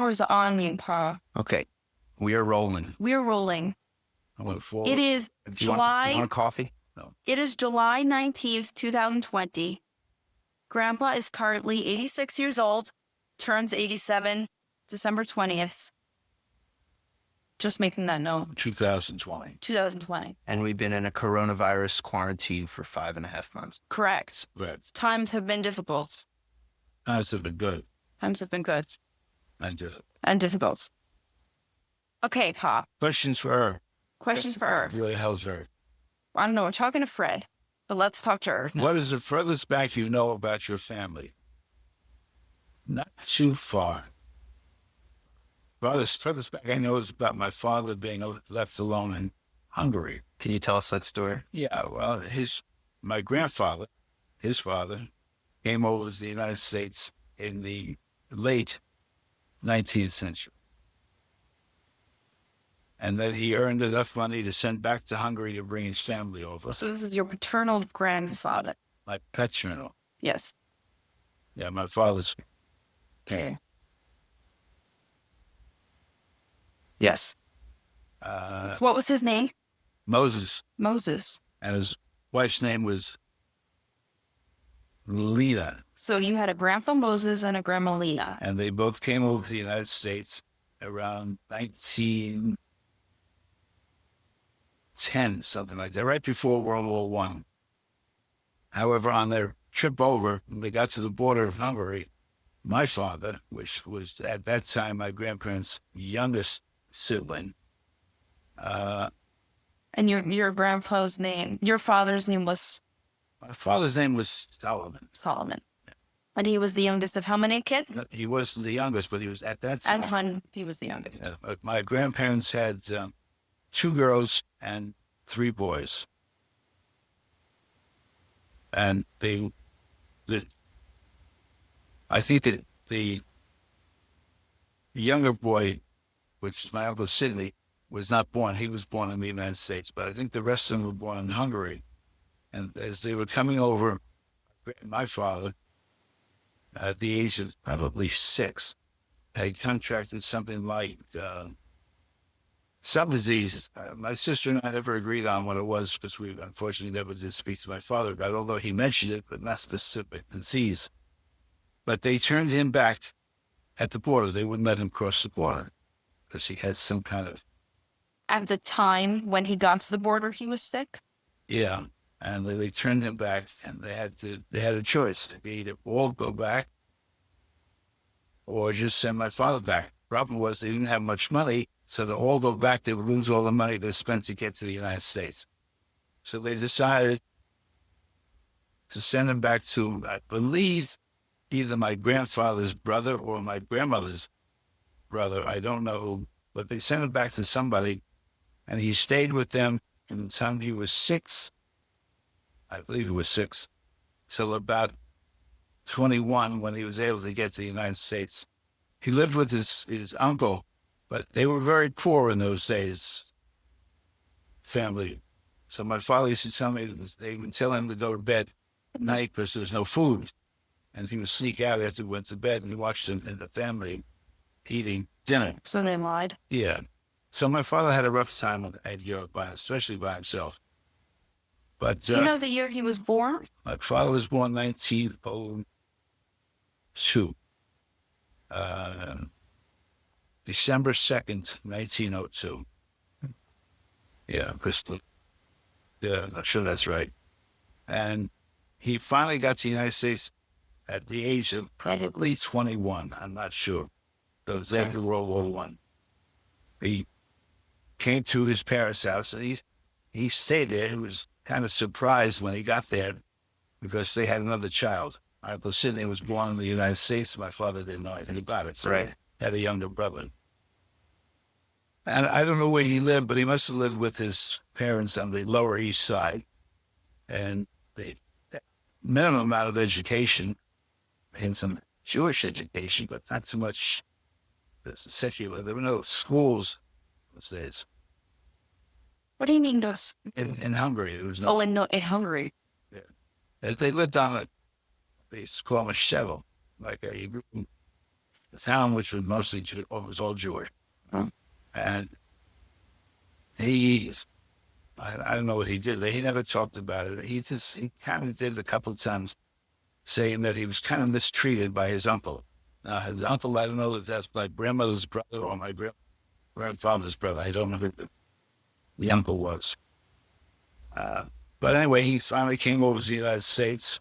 camera's on you, Pa. Okay. We are rolling. We're rolling. I went forward. It is Do you want a coffee? No. It is July 19th, 2020. Grandpa is currently 86 years old, turns 87 December 20th. Just making that note. 2020. 2020. And we've been in a coronavirus quarantine for 5.5 months. Correct. Right. Times have been difficult. Times have been good. Times have been good. And difficult. Okay, Pa. questions for her. Questions for Irv. Where the hell's her? I don't know. We're talking to Fred, but let's talk to Irv now. What is the furthest back you know about your family? Not too far. Furthest back I know is about my father being left alone in Hungary. Can you tell us that story? Yeah, well, my grandfather, his father, came over to the United States in the late 19th century. And then he earned enough money to send back to Hungary to bring his family over. So this is your paternal grandfather. My paternal. Yes. Yeah, my father's. Okay. Yes. What was his name? Moses. Moses. And his wife's name was Lena. So you had a Grandpa Moses and a Grandma Lena. And they both came over to the United States around 1910, something like that, right before World War I. However, on their trip over, when they got to the border of Hungary, my father, which was at that time my grandparents' youngest sibling. And your grandpa's name, your father's name was? My father's name was Solomon. Solomon. Yeah. And he was the youngest of how many kids? He wasn't the youngest, but he was at that time. At time, he was the youngest. Yeah, my grandparents had 2 girls and 3 boys. And I think that the younger boy, which is my uncle Sidney, was not born. He was born in the United States, but I think the rest of them were born in Hungary. And as they were coming over, my father, at the age of probably 6, had contracted something like some disease. My sister and I never agreed on what it was because we unfortunately never did speak to my father about it, although he mentioned it, but not specific disease. But they turned him back at the border. They wouldn't let him cross the border because he had some kind of... At the time when he got to the border, he was sick? Yeah. And they turned him back, and they had a choice. They either all go back or just send my father back. Problem was they didn't have much money, so to all go back, they would lose all the money they spent to get to the United States. So they decided to send him back to, I believe, either my grandfather's brother or my grandmother's brother. I don't know who, but they sent him back to somebody, and he stayed with them from the time he was 6. I believe he was 6, till about 21 when he was able to get to the United States. He lived with his uncle, but they were very poor in those days, family. So my father used to tell me they would tell him to go to bed at night because there was no food. And he would sneak out after he went to bed and watch them and the family eating dinner. So they lied? Yeah. So my father had a rough time at Europe, especially by himself. But do you know the year he was born? My father was born 1902. December 2nd, 1902. Yeah, Crystal. Yeah, I'm sure that's right. And he finally got to the United States at the age of probably 21. I'm not sure. It was after World War I. He came to his parents' house, and he stayed there. He was kind of surprised when he got there because they had another child. Uncle Sidney was born in the United States. My father didn't know anything about it, so he had a younger brother. And I don't know where he lived, but he must have lived with his parents on the Lower East Side. And the minimum amount of education, and some Jewish education, but not so much secular. There were no schools those days. What do you mean those? In Hungary, there was no. Oh, in Hungary. Yeah. They lived on they used to call them a shtetl, like the town, which was mostly was all Jewish. Oh. And I don't know what he did. He never talked about it. He kind of did a couple of times, saying that he was kind of mistreated by his uncle. Now, his uncle, I don't know if that's my grandmother's brother or my grandfather's brother. I don't know who the uncle was. But anyway, he finally came over to the United States,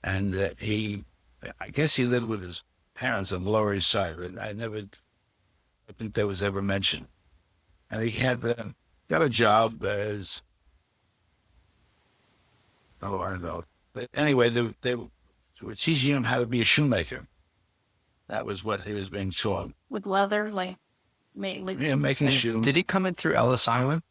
and I guess he lived with his parents on the Lower East Side. I think that was ever mentioned. And he had got a job as, I don't know. But anyway, they were teaching him how to be a shoemaker. That was what he was being taught. With leather, like Making shoes. Did he come in through Ellis Island?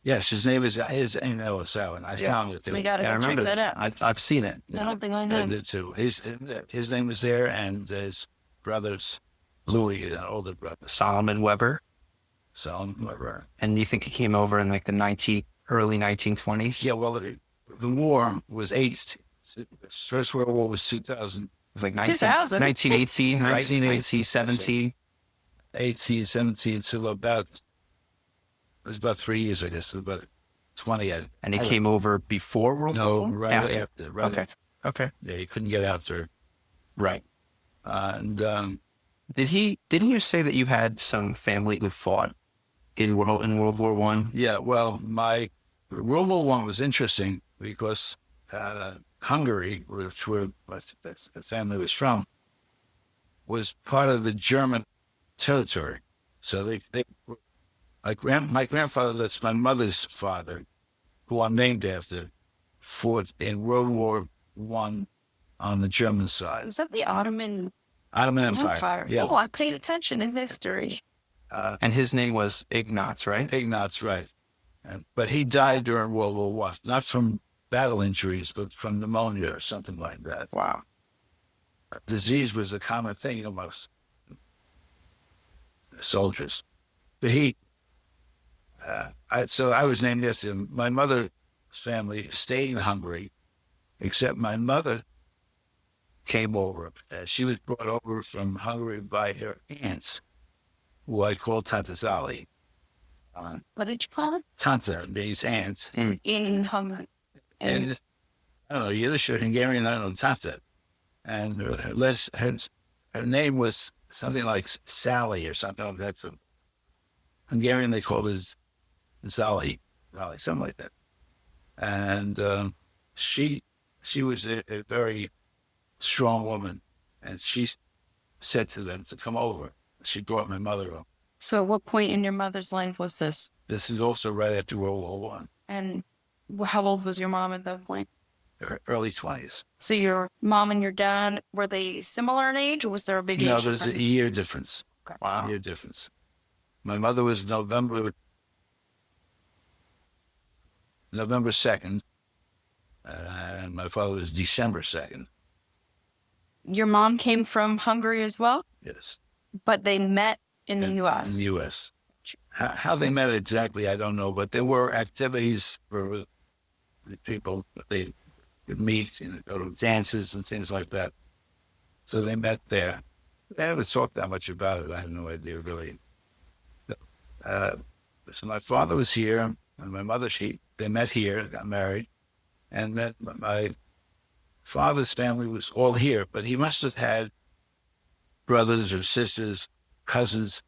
Yes, his name is Ellis Allen. I found it too. we gotta Yeah, I go check remember that out. I've seen it. I don't think I I know. did too. His name was there, and his brothers, Louis, an older brother, Solomon Weber. Solomon Weber. And you think he came over in like the early 1920s? Yeah, well, the war was First World War was 2000. It was like 2000. 1918, right? 1918. 1917. 18, 17, so it was about 3 years, I guess, about 20. And he came over before World War No, I? right after. Right Okay. after. Okay. Yeah, he couldn't get out there. Right. And Didn't you say that you had some family who fought in World War One? yeah, well, my World War One was interesting because Hungary, which the family was from, was part of the German territory. So my grandfather, that's my mother's father, who I'm named after, fought in World War One on the German side. Was that the Ottoman Ottoman Empire. Empire? Yeah. Oh, I paid attention in history. And his name was Ignaz, right? Ignaz, right. But he died during World War One, not from battle injuries, but from pneumonia or something like that. Wow. Disease was a common thing amongst soldiers. But so I was named after him. My mother's family stayed in Hungary, except my mother came over. She was brought over from Hungary by her aunts, who I call Tante Sally. What did you call it? Tante means aunts. In Hungary. And I don't know, Yiddish or Hungarian, I don't know, Tante. And her name was something like Sally or something like that. So Hungarian, they call it Zali, something like that. And she was a very strong woman, and she said to them to come over. She brought my mother up. So at what point in your mother's life was this? This is also right after World War One, And how old was your mom at that point? her early 20s. So your mom and your dad, were they similar in age, or was there a big No, age there's a difference? year difference. Okay. Wow. Year difference. My mother was November 2nd, and my father was December 2nd. Your mom came from Hungary as well, Yes. but they met in the U.S. In the U.S. How they met exactly, I don't know, but there were activities for the people that they could meet, go to dances and things like that. So they met there. They never talked that much about it. I have no idea, really. So my father was here, and my mother, they met here, got married, and met my father's family was all here, but he must have had brothers or sisters, cousins.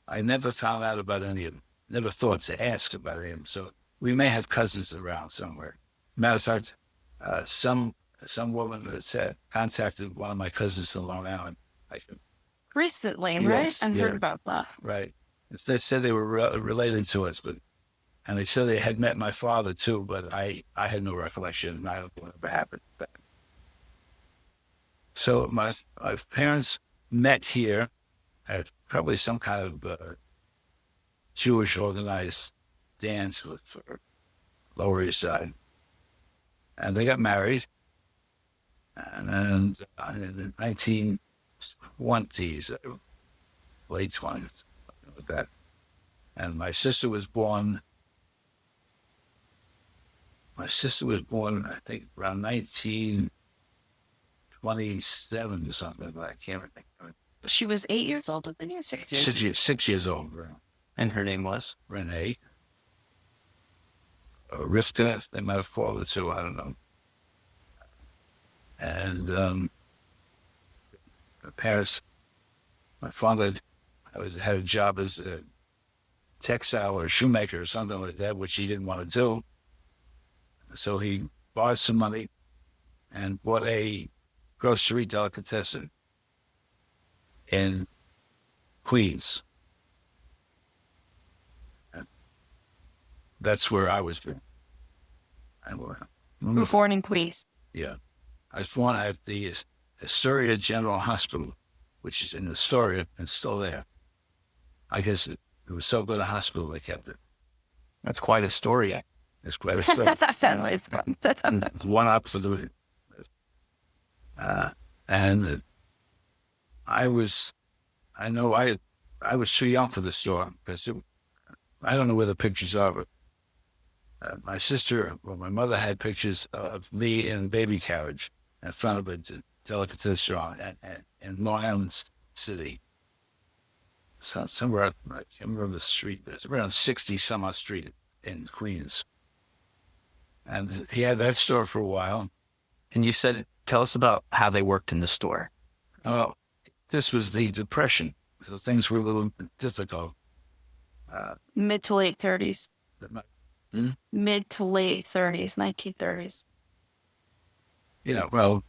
I never found out about any of them. Never thought to ask about any of them. So we may have cousins around somewhere. Matter of fact, some woman that said contacted one of my cousins in Long Island. Recently, right? Yes, I've yeah. heard about that. Right. They said they were related to us, and they said they had met my father too, but I had no recollection. I don't know what ever happened. So my parents met here at probably some kind of Jewish organized dance for Lower East Side. And they got married. And then in the 1920s, late 20s, like that. And my sister was born, I think, around 1927 or something, but I can't remember. She was 8 years older than you, 6 years. 6 years old. And her name was? Renee. Or Rivka, they might have called it too, I don't know. And my parents, my father had a job as a textile or shoemaker or something like that, which he didn't want to do. So he borrowed some money and bought a grocery delicatessen in Queens. And that's where I was born. You were born in Queens. Yeah. I was born at the Astoria General Hospital, which is in Astoria and still there. I guess it was so good a hospital, they kept it. That's quite a story. It's quite a story. It's fun. It's one up for the... and I was too young for the store because I don't know where the pictures are, but my mother had pictures of me in a baby carriage in front of a delicatessen store in Long Island City. So somewhere, I can't remember the street, but it's around 60 some odd street in Queens. And he had that store for a while. And you said, tell us about how they worked in the store. Oh, this was the Depression, so things were a little difficult. Mid to late 30s. Hmm? Mid to late 30s, 1930s. Yeah, well,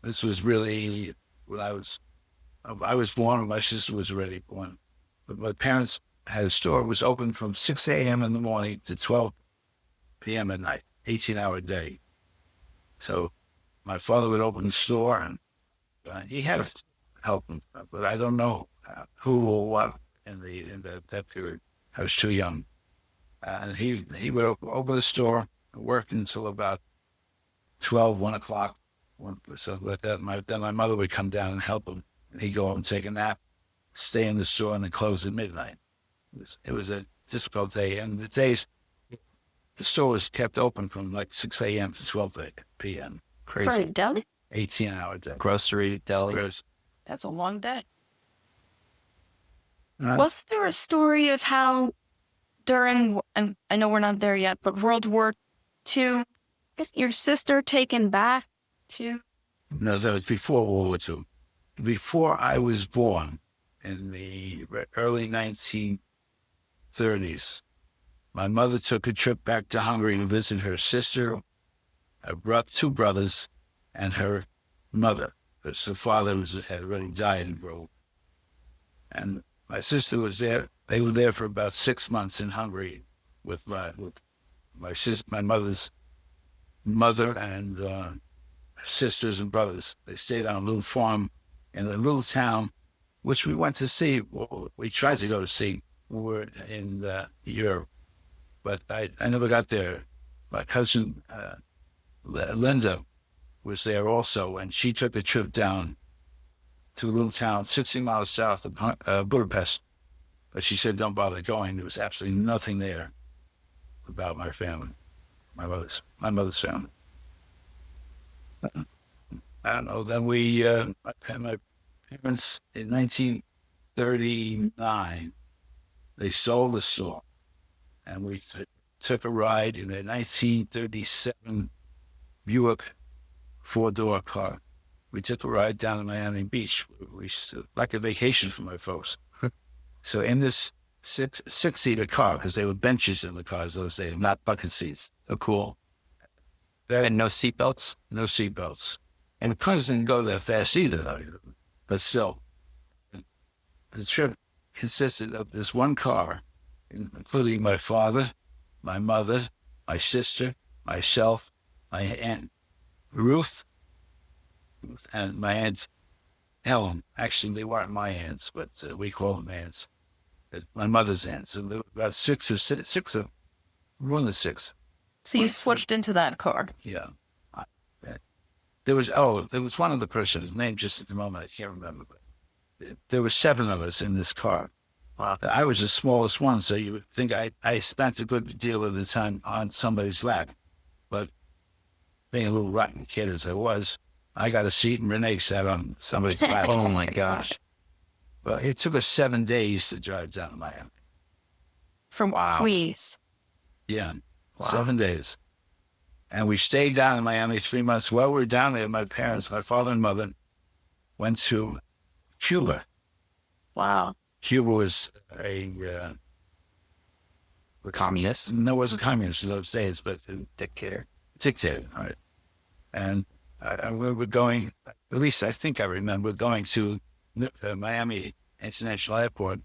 this was really when I was born and my sister was already born. But my parents had a store. It was open from 6 a.m. in the morning to 12 p.m. at night, 18-hour day. So my father would open the store and he had help him, but I don't know who or what in that period. I was too young. And he would open the store and work until about 12, 1 o'clock. So like that, then my mother would come down and help him. And he'd go out and take a nap, stay in the store, and then close at midnight. It was a difficult day. And the store was kept open from like 6 a.m. to 12 p.m. Crazy. For a deli? 18-hour day. Grocery, deli. That's a long day. Uh, Was there a story of how during, and I know we're not there yet, but World War II, is your sister taken back to? No, that was before World War II. Before I was born, in the early 1930s, my mother took a trip back to Hungary to visit her sister, two brothers, and her mother, because her father had already died in World War. And my sister was there. They were there for about 6 months in Hungary with my mother's mother and sisters and brothers. They stayed on a little farm in a little town, which we went to see. Well, we tried to go to see. We were in Europe, but I never got there. My cousin Linda was there also, and she took a trip down to a little town 60 miles south of Budapest. But she said, don't bother going. There was absolutely nothing there about my family, my mother's family. I don't know. Then my parents, in 1939, they sold the store. And we took a ride in a 1937 Buick four-door car. We took a ride down to Miami Beach. Like a vacation for my folks. So in this six-seater car, because there were benches in the cars those days, not bucket seats. So cool. And no seatbelts? No seatbelts. And the cars didn't go that fast either, though. But still, the trip consisted of this one car, including my father, my mother, my sister, myself, my aunt Ruth, and my aunt Helen. Actually, they weren't my aunts, but we call them aunts. My mother's aunts. And there were about six of one of the six. So you switched into that car. Yeah. There was one other person, his name just at the moment, I can't remember, but there were 7 of us in this car. Wow. I was the smallest one, so you would think I spent a good deal of the time on somebody's lap. But being a little rotten kid as I was, I got a seat and Renee sat on somebody's lap. Oh my gosh. Well, it took us 7 days to drive down to Miami. From Queens. Yeah, Wow. 7 days. And we stayed down in Miami 3 months. While we were down there, my parents, my father and mother, went to Cuba. Wow. Cuba was a Communist? no, it wasn't communist in those days, but Dictator. dictator. Right. And we were going, at least I think I remember, going to Miami International Airport.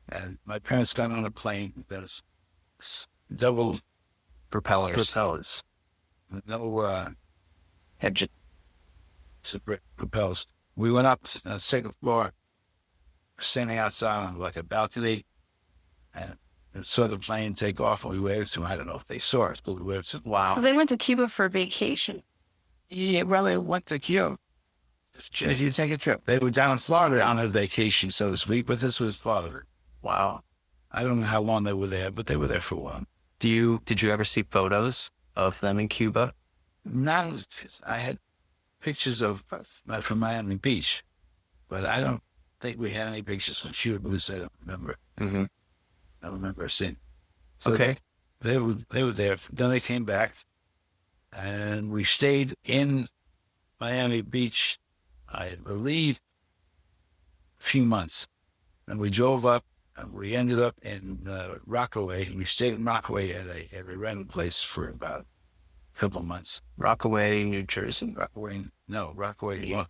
And my parents got on a plane that was double propellers. No Engine. propellers. We went up to the second floor, standing outside on like a balcony, and saw the plane take off, and we waved to them. I don't know if they saw us, but we waved to them. Wow. So they went to Cuba for vacation. Yeah, well, they went to Cuba. If you take a trip, they were down in Florida on a vacation, so to speak, but this was Florida. Wow. I don't know how long they were there, but they were there for a while. Did you ever see photos of them in Cuba? I had pictures of from Miami Beach, but I don't think we had any pictures from Cuba because I don't remember. Mm-hmm. I don't remember seeing. So Okay. they were there. Then they came back, and we stayed in Miami Beach, I believe, a few months. And we drove up, and we ended up in Rockaway. We stayed in Rockaway at a rental place for about a couple of months. Rockaway, New Jersey. Rockaway,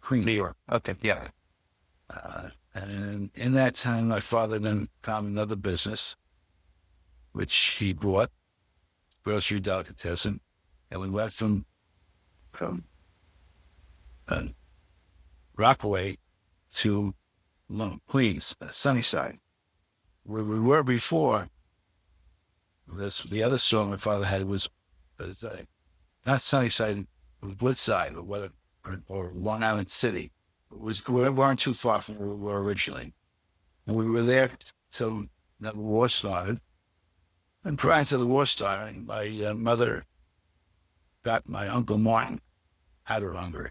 Queens. New York. Okay. Yeah. And in that time, my father then found another business, which he bought, grocery delicatessen, and we went from Rockaway to Queens, Sunnyside, where we were before. The other store my father had was not Sunnyside, it was Woodside or Long Island City. We weren't too far from where we were originally. And we were there till the war started. And prior to the war starting, my mother got my Uncle Martin out of Hungary.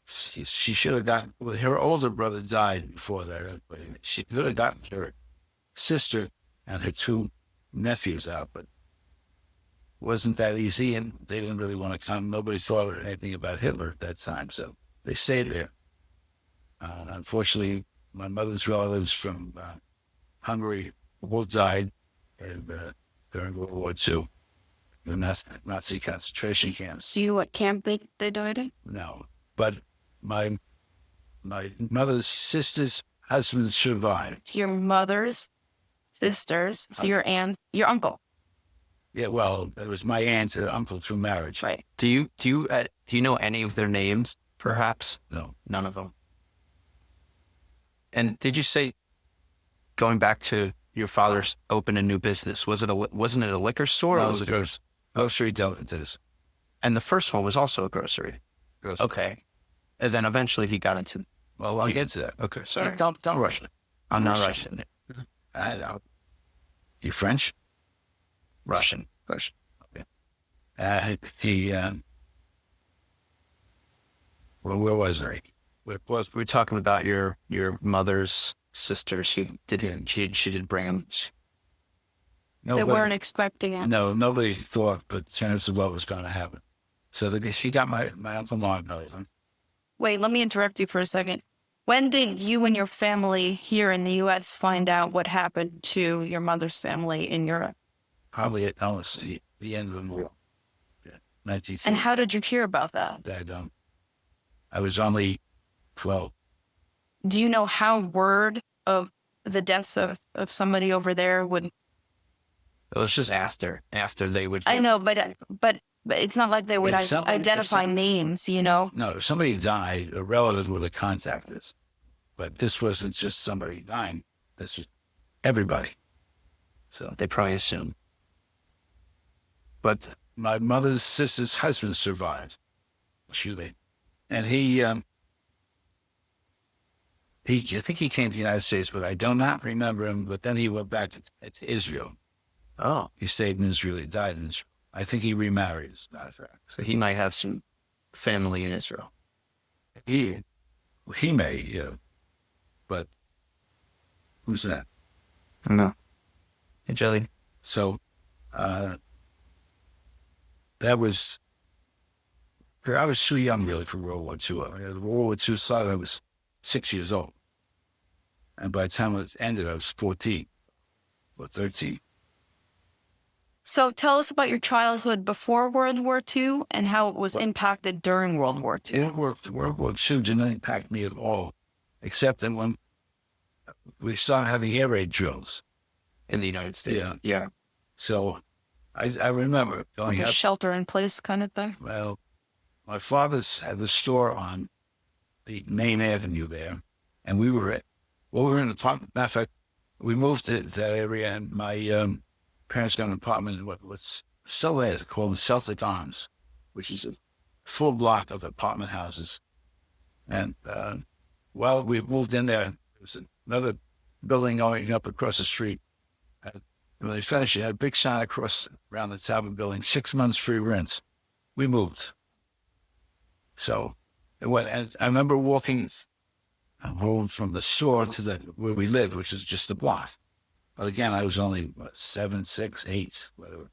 She should have gotten, well, her older brother died before that. But she could have gotten her sister and her 2 nephews out, but wasn't that easy, and they didn't really want to come. Nobody thought anything about Hitler at that time, so they stayed there. Unfortunately, my mother's relatives from Hungary all died during World War II, the Nazi concentration camps. Do you know what camp they died in? No, but my mother's sister's husband survived. Your mother's sisters, so your aunt, your uncle. Yeah, well, it was my aunt and uncle through marriage. Right. Do you know any of their names? Perhaps. No. None of them. And did you say, going back to your father's open a new business, wasn't it a liquor store? No, or it was a grocery delicatessen. And the first one was also a grocery. Okay. And then eventually he got into. Well, I'll get to that. Okay, sorry. Don't rush it. I'm not Russian. I know. You French? Russian. Okay. Well, where was I? We were talking about your mother's sister. She did bring them. They weren't expecting it. No, nobody thought, but in terms of what was going to happen. So she got my Uncle Martin. Wait, let me interrupt you for a second. When did you and your family here in the U.S. find out what happened to your mother's family in Europe? Probably at almost the end of the war. Yeah, 1930. And how did you hear about that? I was only 12. Do you know how word of the deaths of somebody over there would... It was just after they would. I know, but it's not like they would identify names, you know? No, if somebody died, a relative would have contacted us. But this wasn't just somebody dying. This was everybody. So They probably assumed. But my mother's sister's husband survived. Excuse me. And I think he came to the United States, but I do not remember him. But then he went back to Israel. Oh. He stayed in Israel. He died in Israel. I think he remarried, as a matter of fact. So he might have some family in Israel. He may, yeah. But who's that? I don't know. Hey, Jelly. So that was, I was too young really for World War II. I mean, World War II started, I was 6 years old. And by the time it ended, I was 14 or 13. So tell us about your childhood before World War II and how it was impacted during World War II. World War II didn't impact me at all, except that when we started having air raid drills. In the United States. Yeah. So I remember going Like a up. shelter in place kind of thing. Well, my father's had the store on the main avenue there, and we were in an apartment. Matter of fact, we moved to that area, and my parents got an apartment in what's still there. It's called the Celtic Arms, which is a full block of apartment houses. And while we moved in there was another building going up across the street. And when they finished, it had a big sign across around the top of the building, 6 months free rent. We moved. So it went, and I remember walking home from the store to where we lived, which is just a block. But again, I was only 7, 6, 8, whatever.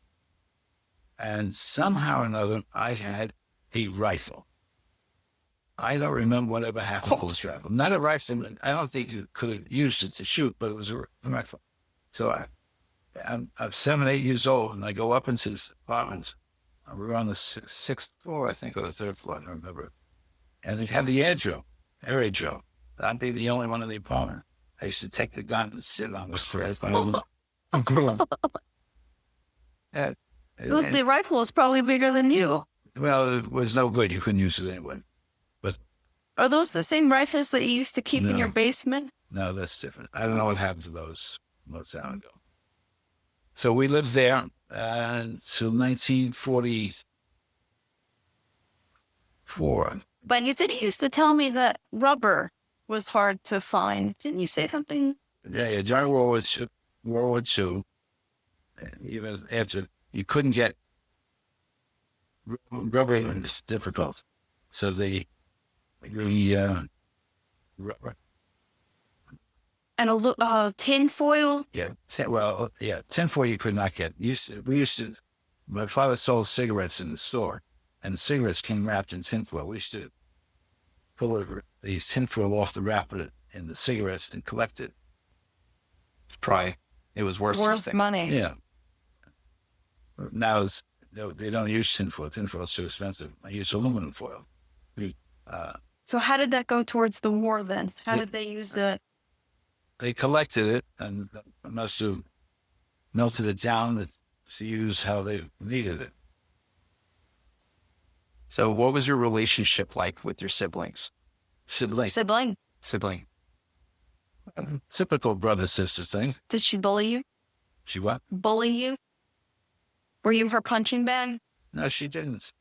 And somehow or another, I had a rifle. I don't remember whatever happened to this rifle. Not a rifle. I don't think you could have used it to shoot, but it was a rifle. So I'm 7, 8 years old, and I go up into this apartment. We were on the sixth floor, I think, or the third floor. I don't remember. And they had the air raid drill. I'd be the only one in the apartment. I used to take the gun and sit on the floor. The rifle was probably bigger than you. Well, it was no good. You couldn't use it anyway. But Are those the same rifles that you used to keep in your basement? no, that's different. I don't know what happened to those time ago. So we lived there until 1944. But you said you used to tell me that rubber was hard to find. Didn't you say something? Yeah. During World War II, even after, you couldn't get rubber. It's difficult. So the rubber. And tin foil? Yeah. Tinfoil you could not get. My father sold cigarettes in the store, and the cigarettes came wrapped in tinfoil. We used to pull these tinfoil off the wrapper in the cigarettes and collect it. Probably it was worth something. Money. Yeah. Now they don't use tinfoil. Tinfoil is too expensive. I use aluminum foil. So how did that go towards the war then? How did they use it? They collected it and must have melted it down to use how they needed it. So what was your relationship like with your siblings? Sibling. Typical brother-sister thing. Did she bully you? She what? Bully you? Were you her punching bag? No, she didn't.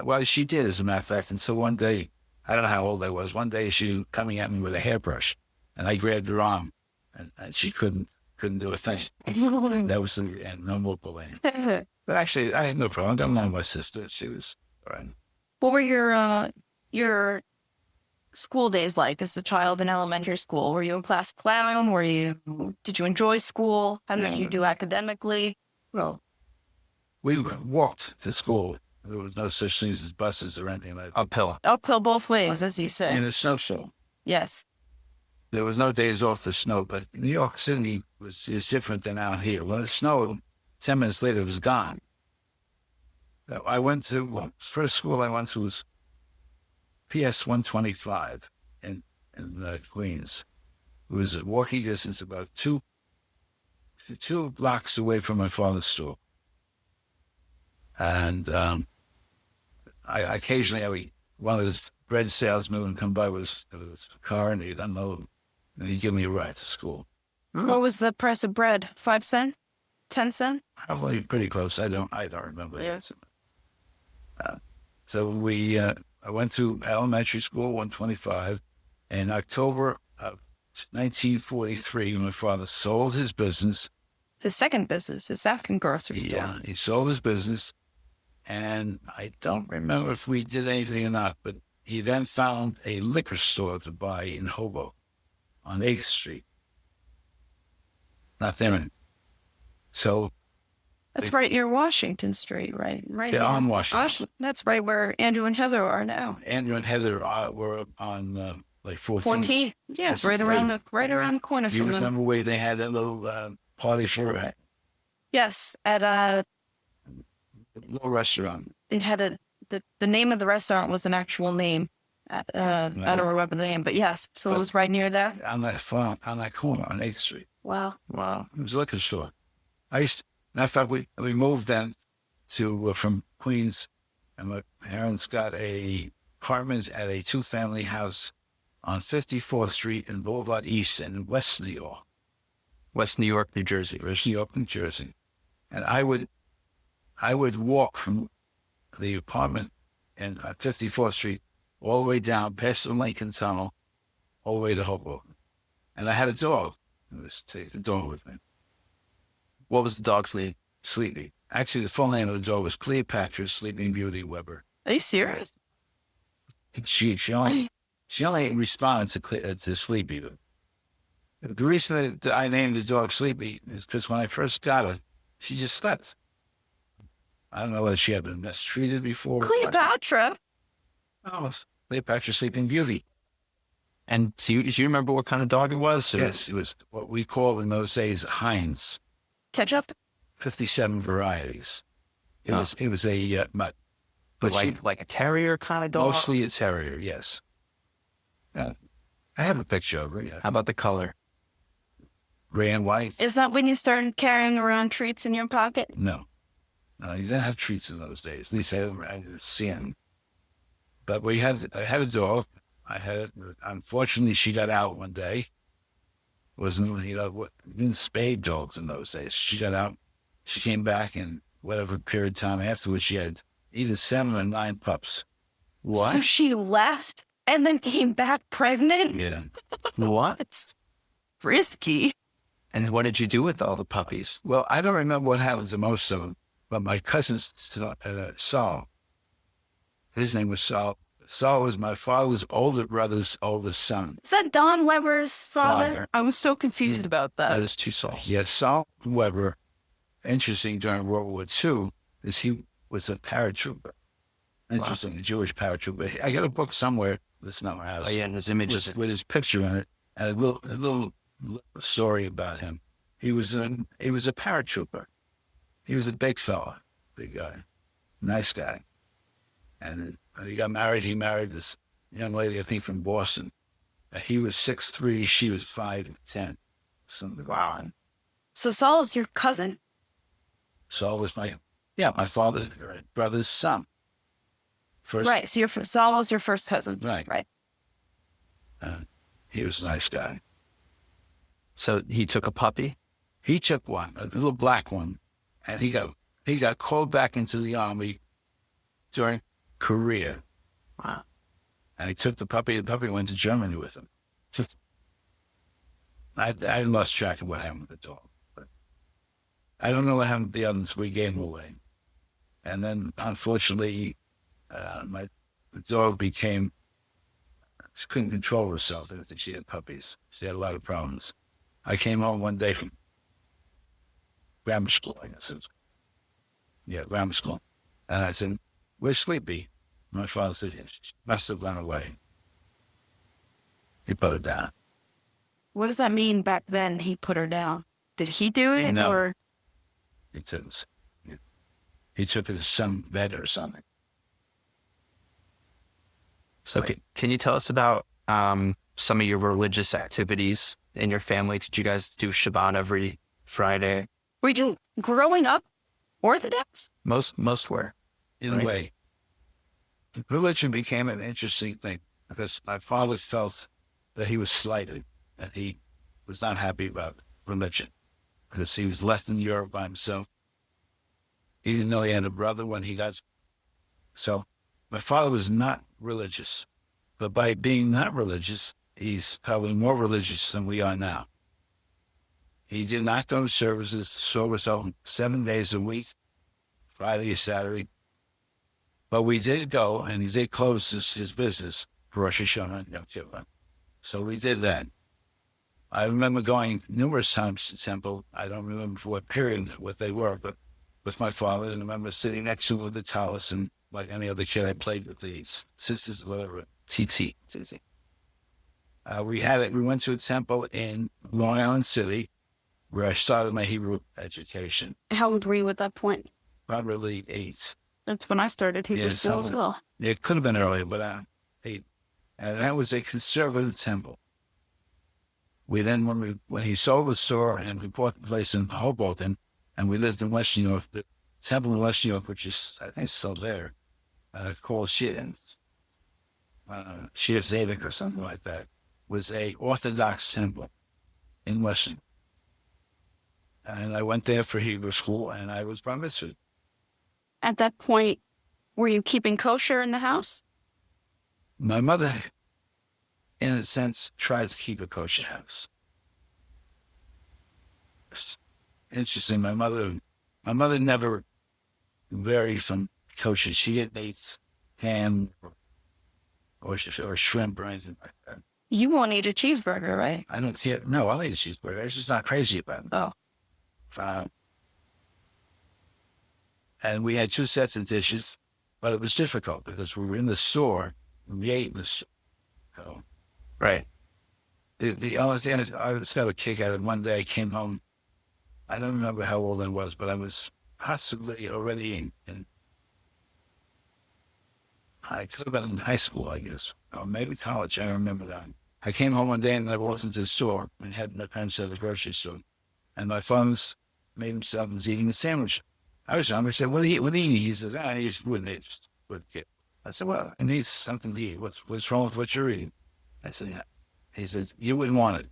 Well, she did, as a matter of fact. And so one day, I don't know how old I was, one day she was coming at me with a hairbrush, and I grabbed her arm, and she couldn't do a thing. That was the end. No more bullying. But actually, I had no problem. I got along with my sister. She was all right. What were your school days like as a child in elementary school? Were you a class clown? Did you enjoy school? How did you do academically? Well, we walked to school. There was no such things as buses or anything like that. Uphill both ways, as you say. In a snowstorm. Yes. There was no days off the snow, but New York City is different than out here. When it snowed, 10 minutes later, it was gone. I went to, first school I went to was PS 125 in Queens. It was a walking distance about two blocks away from my father's store. And I occasionally, one of the bread salesmen would come by with a car and he'd unload and he'd give me a ride to school. What was the price of bread? 5 cents? 10 cents? Probably pretty close. I don't remember. Yeah. So I went to elementary school, 125. In October of 1943, my father sold his business. His second business, his second grocery store. Yeah, he sold his business And I don't remember if we did anything or not, but he then found a liquor store to buy in Hobo on 8th Street. Not there. So That's right near Washington Street, right? Right. they're near on Washington. That's right where Andrew and Heather are now. Andrew and Heather were on like 14th. 14. Yeah, it's right around the corner Do you from them. remember where they had that little party for it? Yes, at a Little restaurant. it had the name of the restaurant was an actual name. I don't remember the name, but yes, so it was right near there. On that farm, on that corner on 8th Street. Wow. Wow. It was a liquor store. Matter of fact, we moved then to from Queens, and my parents got a apartments at a 2-family house on 54th Street and Boulevard East in West New York. West New York, New Jersey. West New York, New Jersey. And I would walk from the apartment in 54th Street all the way down past the Lincoln Tunnel, all the way to Hoboken. And I had a dog. I was take the dog with me. What was the dog's name? Sleepy. Actually, the full name of the dog was Cleopatra Sleeping Beauty Weber. Are you serious? She only responded to Sleepy. The reason that I named the dog Sleepy is because when I first got her, she just slept. I don't know whether she had been mistreated before. Cleopatra. Oh, Cleopatra Sleeping Beauty. And do you remember what kind of dog it was? Or- Yes, it was what we called in those days Heinz. Ketchup. 57 varieties. It was a mutt. But like a terrier kind of dog? mostly a terrier, yes. Yeah. I have a picture of her. Yeah. How about the color? Gray and white? Is that when you started carrying around treats in your pocket? No. No, you didn't have treats in those days. At least I didn't see them. But I had a dog. Unfortunately, she got out one day. Wasn't, didn't spay dogs in those days. She got out. She came back, and whatever period of time afterwards, she had either 7 or 9 pups. What? So she left and then came back pregnant? Yeah. What? It's risky. And what did you do with all the puppies? Well, I don't remember what happened to most of them, but my cousin Saul, his name was Saul. Saul was my father's older brother's oldest son. Is that Don Weber's father? Father. I was so confused about That that. is too soft. Yes, Saul Weber, interesting during World War II, is he was a paratrooper. Interesting, a Jewish paratrooper. I got a book somewhere, that's not my house, Oh, yeah, and his images. with his picture in it, and a little story about him. He was a paratrooper. He was a big fella, big guy, nice guy. And when he got married, he married this young lady, I think from Boston. He was 6'3", she was 5'10". Wow. So Saul is your cousin. Saul was my father's brother's son. First, Right. So Saul was your first cousin. Right. Right. He was a nice guy. So he took a puppy? He took one, a little black one, and he got called back into the army during Korea. Wow. And he took the puppy. The puppy went to Germany with him. I lost track of what happened with the dog. But I don't know what happened with the others. We gave them away. And then, unfortunately, the dog she couldn't control herself after she had puppies. She had a lot of problems. I came home one day from grammar school, I guess it was. Yeah, grammar school. And I said, "Where's Sleepy?" My father said, "She must have run away." He put her down. What does that mean back then? He put her down. Did he do it? No. Or He took her to some vet or something. So can you tell us about some of your religious activities in your family? Did you guys do Shabbat every Friday? were you growing up Orthodox? Most were. In a way, religion became an interesting thing because my father felt that he was slighted, that he was not happy about religion because he was left in Europe by himself. He didn't know he had a brother when he got. So my father was not religious, but by being not religious, he's probably more religious than we are now. He did not go to services, saw us open 7 days a week, Friday, Saturday. But we did go, and he did close his business for Rosh Hashanah, Yom Kippur. So we did that. I remember going numerous times to the temple. I don't remember for what period, what they were, but with my father, and I remember sitting next to him with the tallis, and like any other kid, I played with these sisters, whatever. TT. We went to a temple in Long Island City where I started my Hebrew education. How old were you at that point? Probably 8. That's when I started Hebrew school as well. It could have been earlier, but 8. And that was a conservative temple. We then, when he sold the store and we bought the place in Hoboken, and we lived in West New York, the temple in West New York, which is, I think, still there, called Shir Zadok or something like that, was a Orthodox temple in Western. And I went there for Hebrew school, and I was bar mitzvahed. At that point, were you keeping kosher in the house? My mother, in a sense, tried to keep a kosher house. It's interesting. My mother never varied from kosher. She didn't eat ham or shrimp or anything like that. You won't eat a cheeseburger, right? I don't see it. No, I'll eat a cheeseburger. I'm just not crazy about it. Oh. And we had 2 sets of dishes, but it was difficult because we were in the store and we ate in the store. So, Right. the only thing I was got a kick out of one day I came home. I don't remember how old I was, but I was possibly already in I could have been in high school, I guess, or maybe college. I remember that. I came home one day and I walked into the store and had my parents at the grocery store. And my father made himself and was eating a sandwich. I was hungry. I said, what do you eat? He says, I just wouldn't eat. Just wouldn't get. I said, well, I need something to eat. What's wrong with what you're eating? I said, yeah. He says, you wouldn't want it.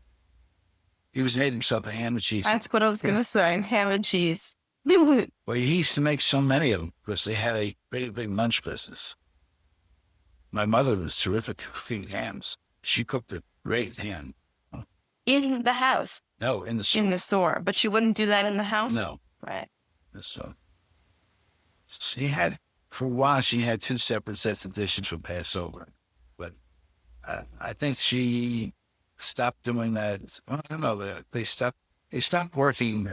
He was making himself a ham and cheese. That's what I was going to say, ham and cheese. Well, he used to make so many of them because they had a big lunch business. My mother was terrific at cooking hams. She cooked a great ham. In the house? No, in the store. In the store. But she wouldn't do that in the house? No. Right. So she had, for a while, she had 2 separate sets of dishes for Passover. But I think she stopped doing that. I don't know. They stopped working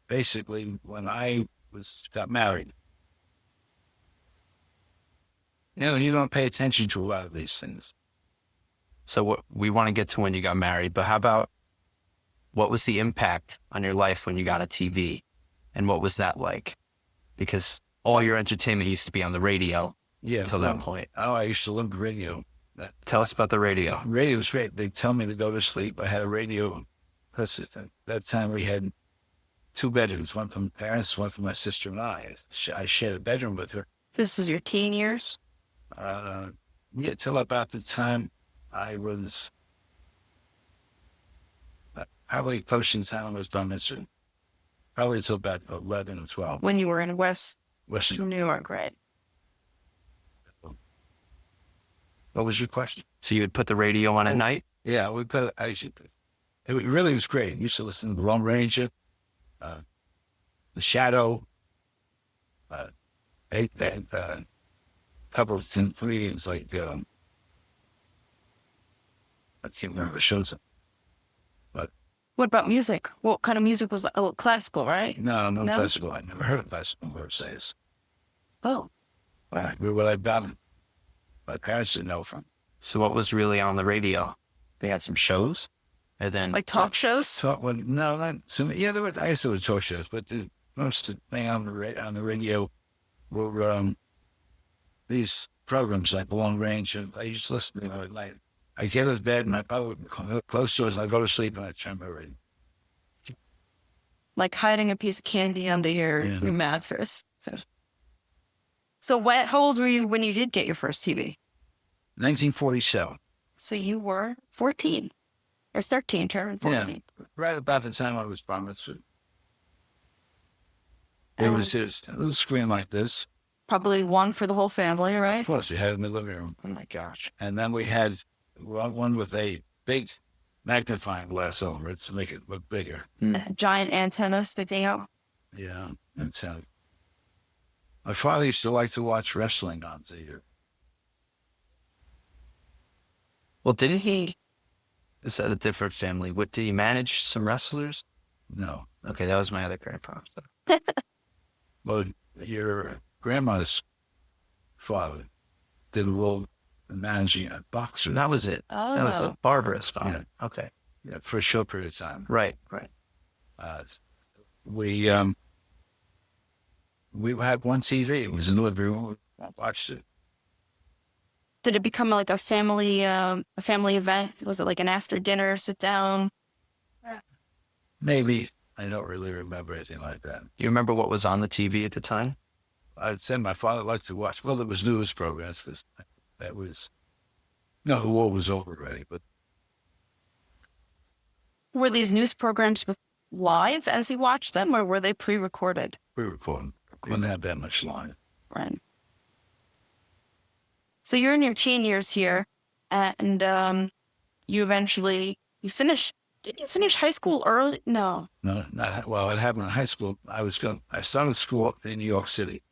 basically when I got married. You know, you don't pay attention to a lot of these things. So we want to get to when you got married, but how about what was the impact on your life when you got a TV? And what was that like? Because all your entertainment used to be on the radio till that point. Oh, I used to love the radio. Tell us about the radio. Radio was great. They'd tell me to go to sleep. I had a radio. Plus, at that time, we had 2 bedrooms, one for my parents, one for my sister and I. I shared a bedroom with her. This was your teen years? Yeah, till about the time I was probably close time I was bar mitzvah. Probably until about 11 or 12. When you were in West Western. New York, right? What was your question? So you would put the radio on at night? Yeah, we put it. It really was great. I used to listen to the Lone Ranger, The Shadow, a couple of symphonies like I can't remember the shows. But What about music? What kind of music was it? Classical, right? no classical. I never heard of classical verses. Oh. What I got my parents didn't know from. So what was really on the radio? They had some shows, and then Like talk shows? No, not so. Yeah, I guess there were talk shows, but the most thing on the radio were these programs like Long Range. And I used to listen to them at night. I get out of bed, and my father would close doors, and I go to sleep, and I turn my radio. Like hiding a piece of candy under your mattress. So how old were you when you did get your first TV? 1947. So you were 14 or 13, turning 14. Yeah, right about the time I was bar mitzvah. It was just a little screen like this. Probably one for the whole family, right? Of course, we had it in the living room. oh my gosh. And then we had one with a big magnifying glass over it to make it look bigger. A giant antenna sticking out. Yeah, that's how. My father used to like to watch wrestling on theater. Well, didn't he? Is that a different family? What, did he manage some wrestlers? No. Okay, that was my other grandpa. Well, your grandma's father did a role in managing a boxer. That was it. That was Oh, Barbara's father. Okay. Yeah, for a short period of time. Right. Uh, we had one TV. It was in the living room. I watched it. did it become like a family event? Was it like an after dinner sit down? Maybe. I don't really remember anything like that. Do you remember what was on the TV at the time? I'd said my father liked to watch. Well, there was news programs because that was. No, the war was over already, but Were these news programs live as he watched them, or were they pre-recorded? we were recording. Couldn't have that much longer. Right. So you're in your teen years here, and you finish. Did you finish high school early? No. No, not well. It happened in high school. I started school in New York City,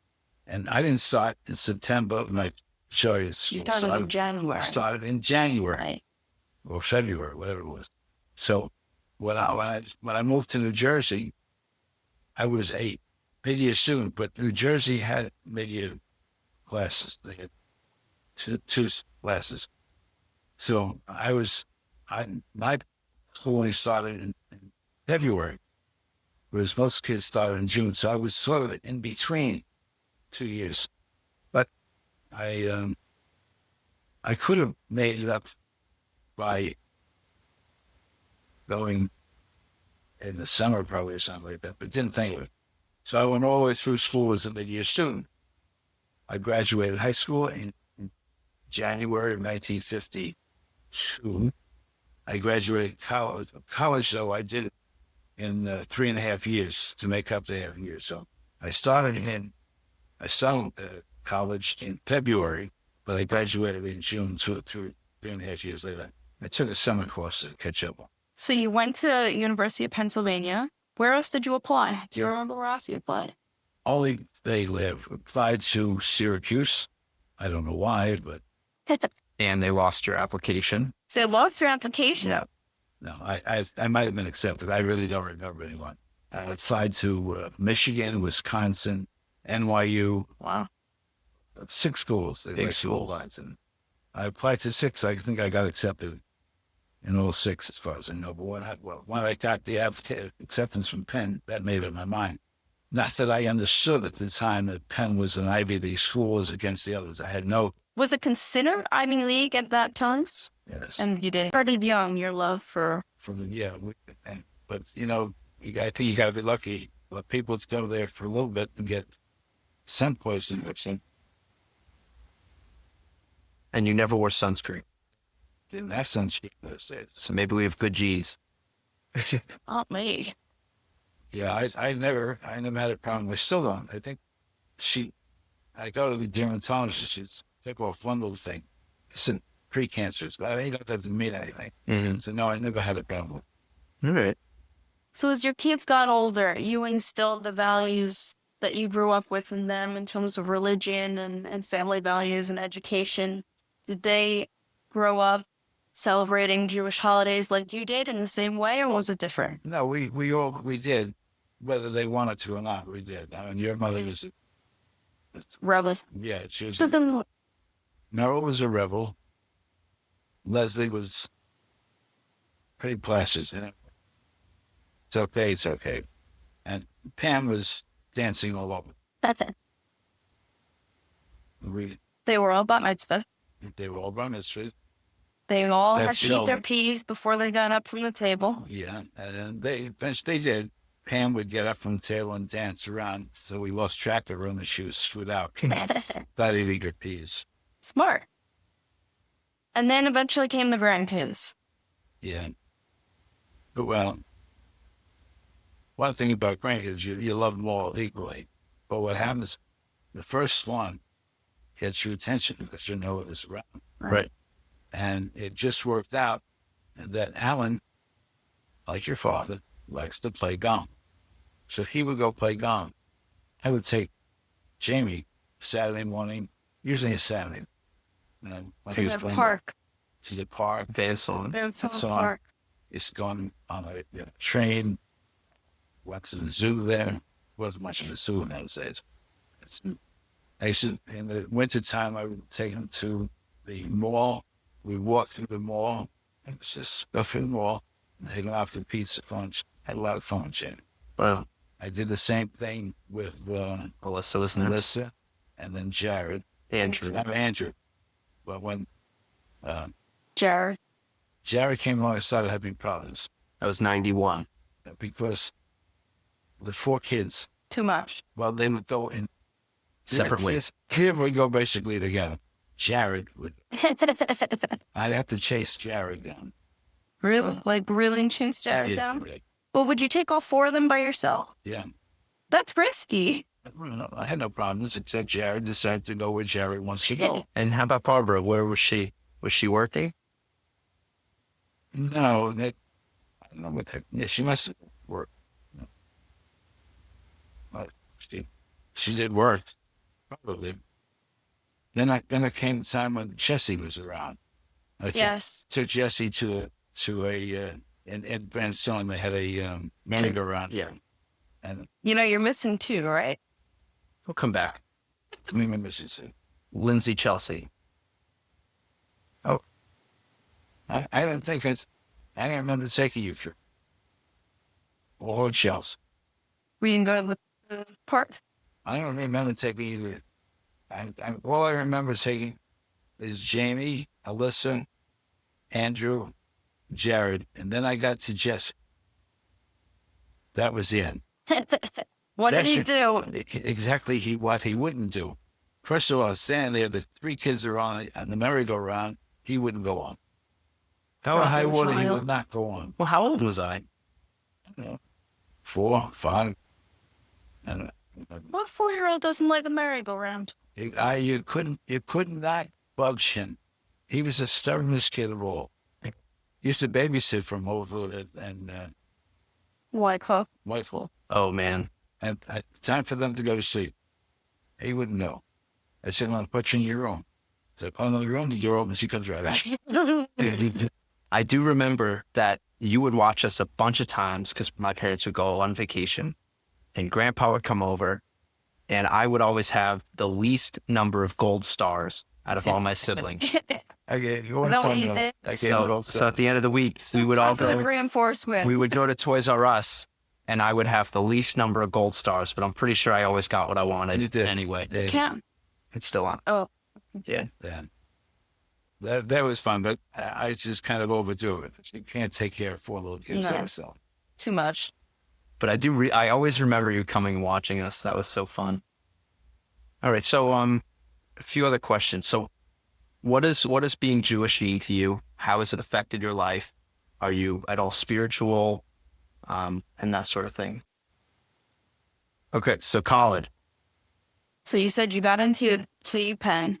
and I didn't start in September. My choice. You started in January. I started in January Right. or February, whatever it was. So when I moved to New Jersey, I was a mid-year student, but New Jersey had mid-year classes. They had two classes. So my schooling started in February, whereas most kids started in June. So I was sort of in between 2 years. But I could have made it up by going in the summer probably or something like that, but didn't think of it. So I went all the way through school as a mid-year student. I graduated high school in January of 1952. I graduated college. College, though, I did it in 3.5 years to make up the half year. So I started college in February, but I graduated in June, 3.5 years later. I took a summer course to catch up. So you went to University of Pennsylvania. Where else did you apply? Do you remember where else you applied? Only they live. Applied to Syracuse. I don't know why, but And they lost your application. So they lost your application. Yeah. no, I might have been accepted. I really don't remember anyone. I applied to Michigan, Wisconsin, NYU. Wow. 6 schools. Big school. Lines, and I applied to 6. I think I got accepted in all 6, as far as I know. But when I got the acceptance from Penn, that made up my mind. Not that I understood at the time that Penn was an Ivy League school as against the others. I had no. Was it considered Ivy League at that time? Yes. And you did. Started young, your love for. But I think you got to be lucky. Let people go there for a little bit and get sent places. And you never wore sunscreen. Didn't have sunshine. So maybe we have good G's. Not me. Yeah, I never had a problem. I still don't. I think I go to the dermatologist. She's take off one little thing. It's in precancers, but that doesn't mean anything. Mm-hmm. So no, I never had a problem. All right. So as your kids got older, you instilled the values that you grew up with in them in terms of religion and family values and education. Did they grow up celebrating Jewish holidays like you did in the same way, or was it different? No, we did, whether they wanted to or not. We did. I mean, your mother was. Rebel. Yeah, she was. So Merrill was a rebel. Leslie was pretty placid. It's okay, it's okay. And Pam was dancing all over. they were all bat mitzvah. They were all run history. They all That's had to eat their children. peas before they got up from the table. Yeah, and then they eventually did. Pam would get up from the table and dance around, so we lost track of her and she was screwed out. Not eating her peas. Smart. And then eventually came the grandkids. Yeah. But well, one thing about grandkids, you love them all equally. But what happens, the first one gets your attention because you know it is around. Right. And it just worked out that Alan, like your father, likes to play gong. So if he would go play gong, I would take Jamie Saturday morning, usually a Saturday. And when he was To the playing park. to the park, Vanson. Vanson on. Park. it's gone on a train, went to the zoo there. Wasn't much of the zoo in those days. I used to, in the wintertime, I would take him to the mall. We walked through the mall. It was just go through the mall and take him off the pizza lunch. Had a lot of fun, Jim. Well, I did the same thing with Alyssa was there. Melissa and then Jared. Andrew. I'm Andrew. But when Jared. Jared came along, I started having problems That was 91. because the 4 kids, Too much. well, they would go in Separate ways. Here we go basically together. Jared would, I'd have to chase Jared down. Really? Like really chase Jared Yeah, down? right. Well, would you take all 4 of them by yourself? Yeah. That's risky. I had no problems except Jared decided to go where Jared wants to go. And how about Barbara? Where was she? Was she working? No, I don't know what that. Yeah, she must have worked. But she did work, probably. Then I came the time when Jesse was around. I Yes. took Jesse to a in Van Stone. They had a merry-go-round. Yeah. And You know, you're missing 2, right? We'll come back. we remember she said, Lindsey Chelsea. I don't think it's. I don't remember taking you for or Chelsea. We didn't go to the park. I don't remember taking either. All I remember taking is Jamie, Alyssa, Andrew, Jared, and then I got to Jesse. That was the end. What did That's he do? Exactly what he wouldn't do. First of all, standing there, the 3 kids are on the merry-go-round. He wouldn't go on. Hell or high water, he would not go on. Well, how old was I? 4, 5. And What 4-year-old doesn't like a merry-go-round? you could not budge him. He was the stubbornest kid of all. Used to babysit from over and White Hook. Whitehall. Oh, man. And time for them to go to sleep. He wouldn't know. I said, "I'll put you in your room." So I put him in the room, the door opens, he comes right out. I do remember that you would watch us a bunch of times because my parents would go on vacation and Grandpa would come over and I would always have the least number of gold stars out of all my siblings. I gave you Is that what you did? So at the end of the week, we would all Positive go, reinforcement. we would go to Toys R Us and I would have the least number of gold stars, but I'm pretty sure I always got what I wanted You did. anyway. Can't. It's still on. Oh. Yeah. Yeah. That was fun, but I just kind of overdo it. You can't take care of 4 little kids by No. yourself. Too much. But I always remember you coming and watching us. That was so fun. All right. So, a few other questions. So what is being Jewish mean to you? How has it affected your life? Are you at all spiritual? And that sort of thing. Okay. So college. So you said you got into Penn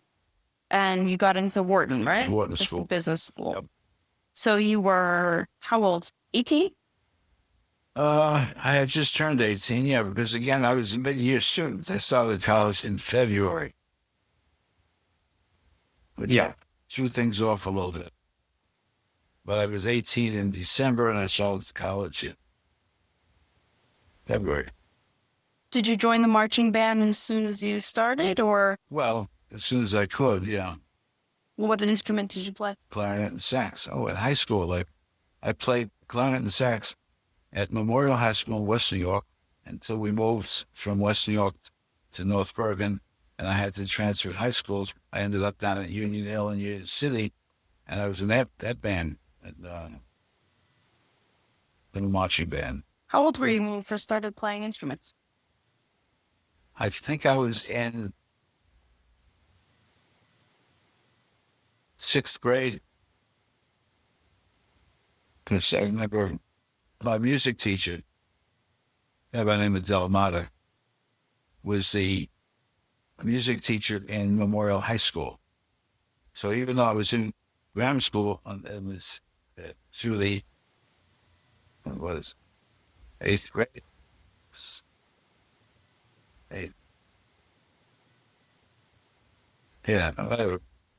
and you got into Wharton, right? Wharton The School. Business school. Yep. So you were, how old? 18? I had just turned 18, yeah, because again, I was a mid-year student. I started college in February. Which threw things off a little bit. But I was 18 in December and I started college in February. Did you join the marching band as soon as you started, or Well, as soon as I could, yeah. what instrument did you play? Clarinet and sax. Oh, in high school, I played clarinet and sax at Memorial High School in West New York until we moved from West New York to North Bergen, and I had to transfer high schools. I ended up down at Union Hill in Union City, and I was in that band, the marching band. How old were you when you first started playing instruments? I think I was in 6th grade. Because I remember my music teacher, by the name of Delamata, was the music teacher in Memorial High School. So even though I was in grammar school, it was through the, 8th grade? Yeah.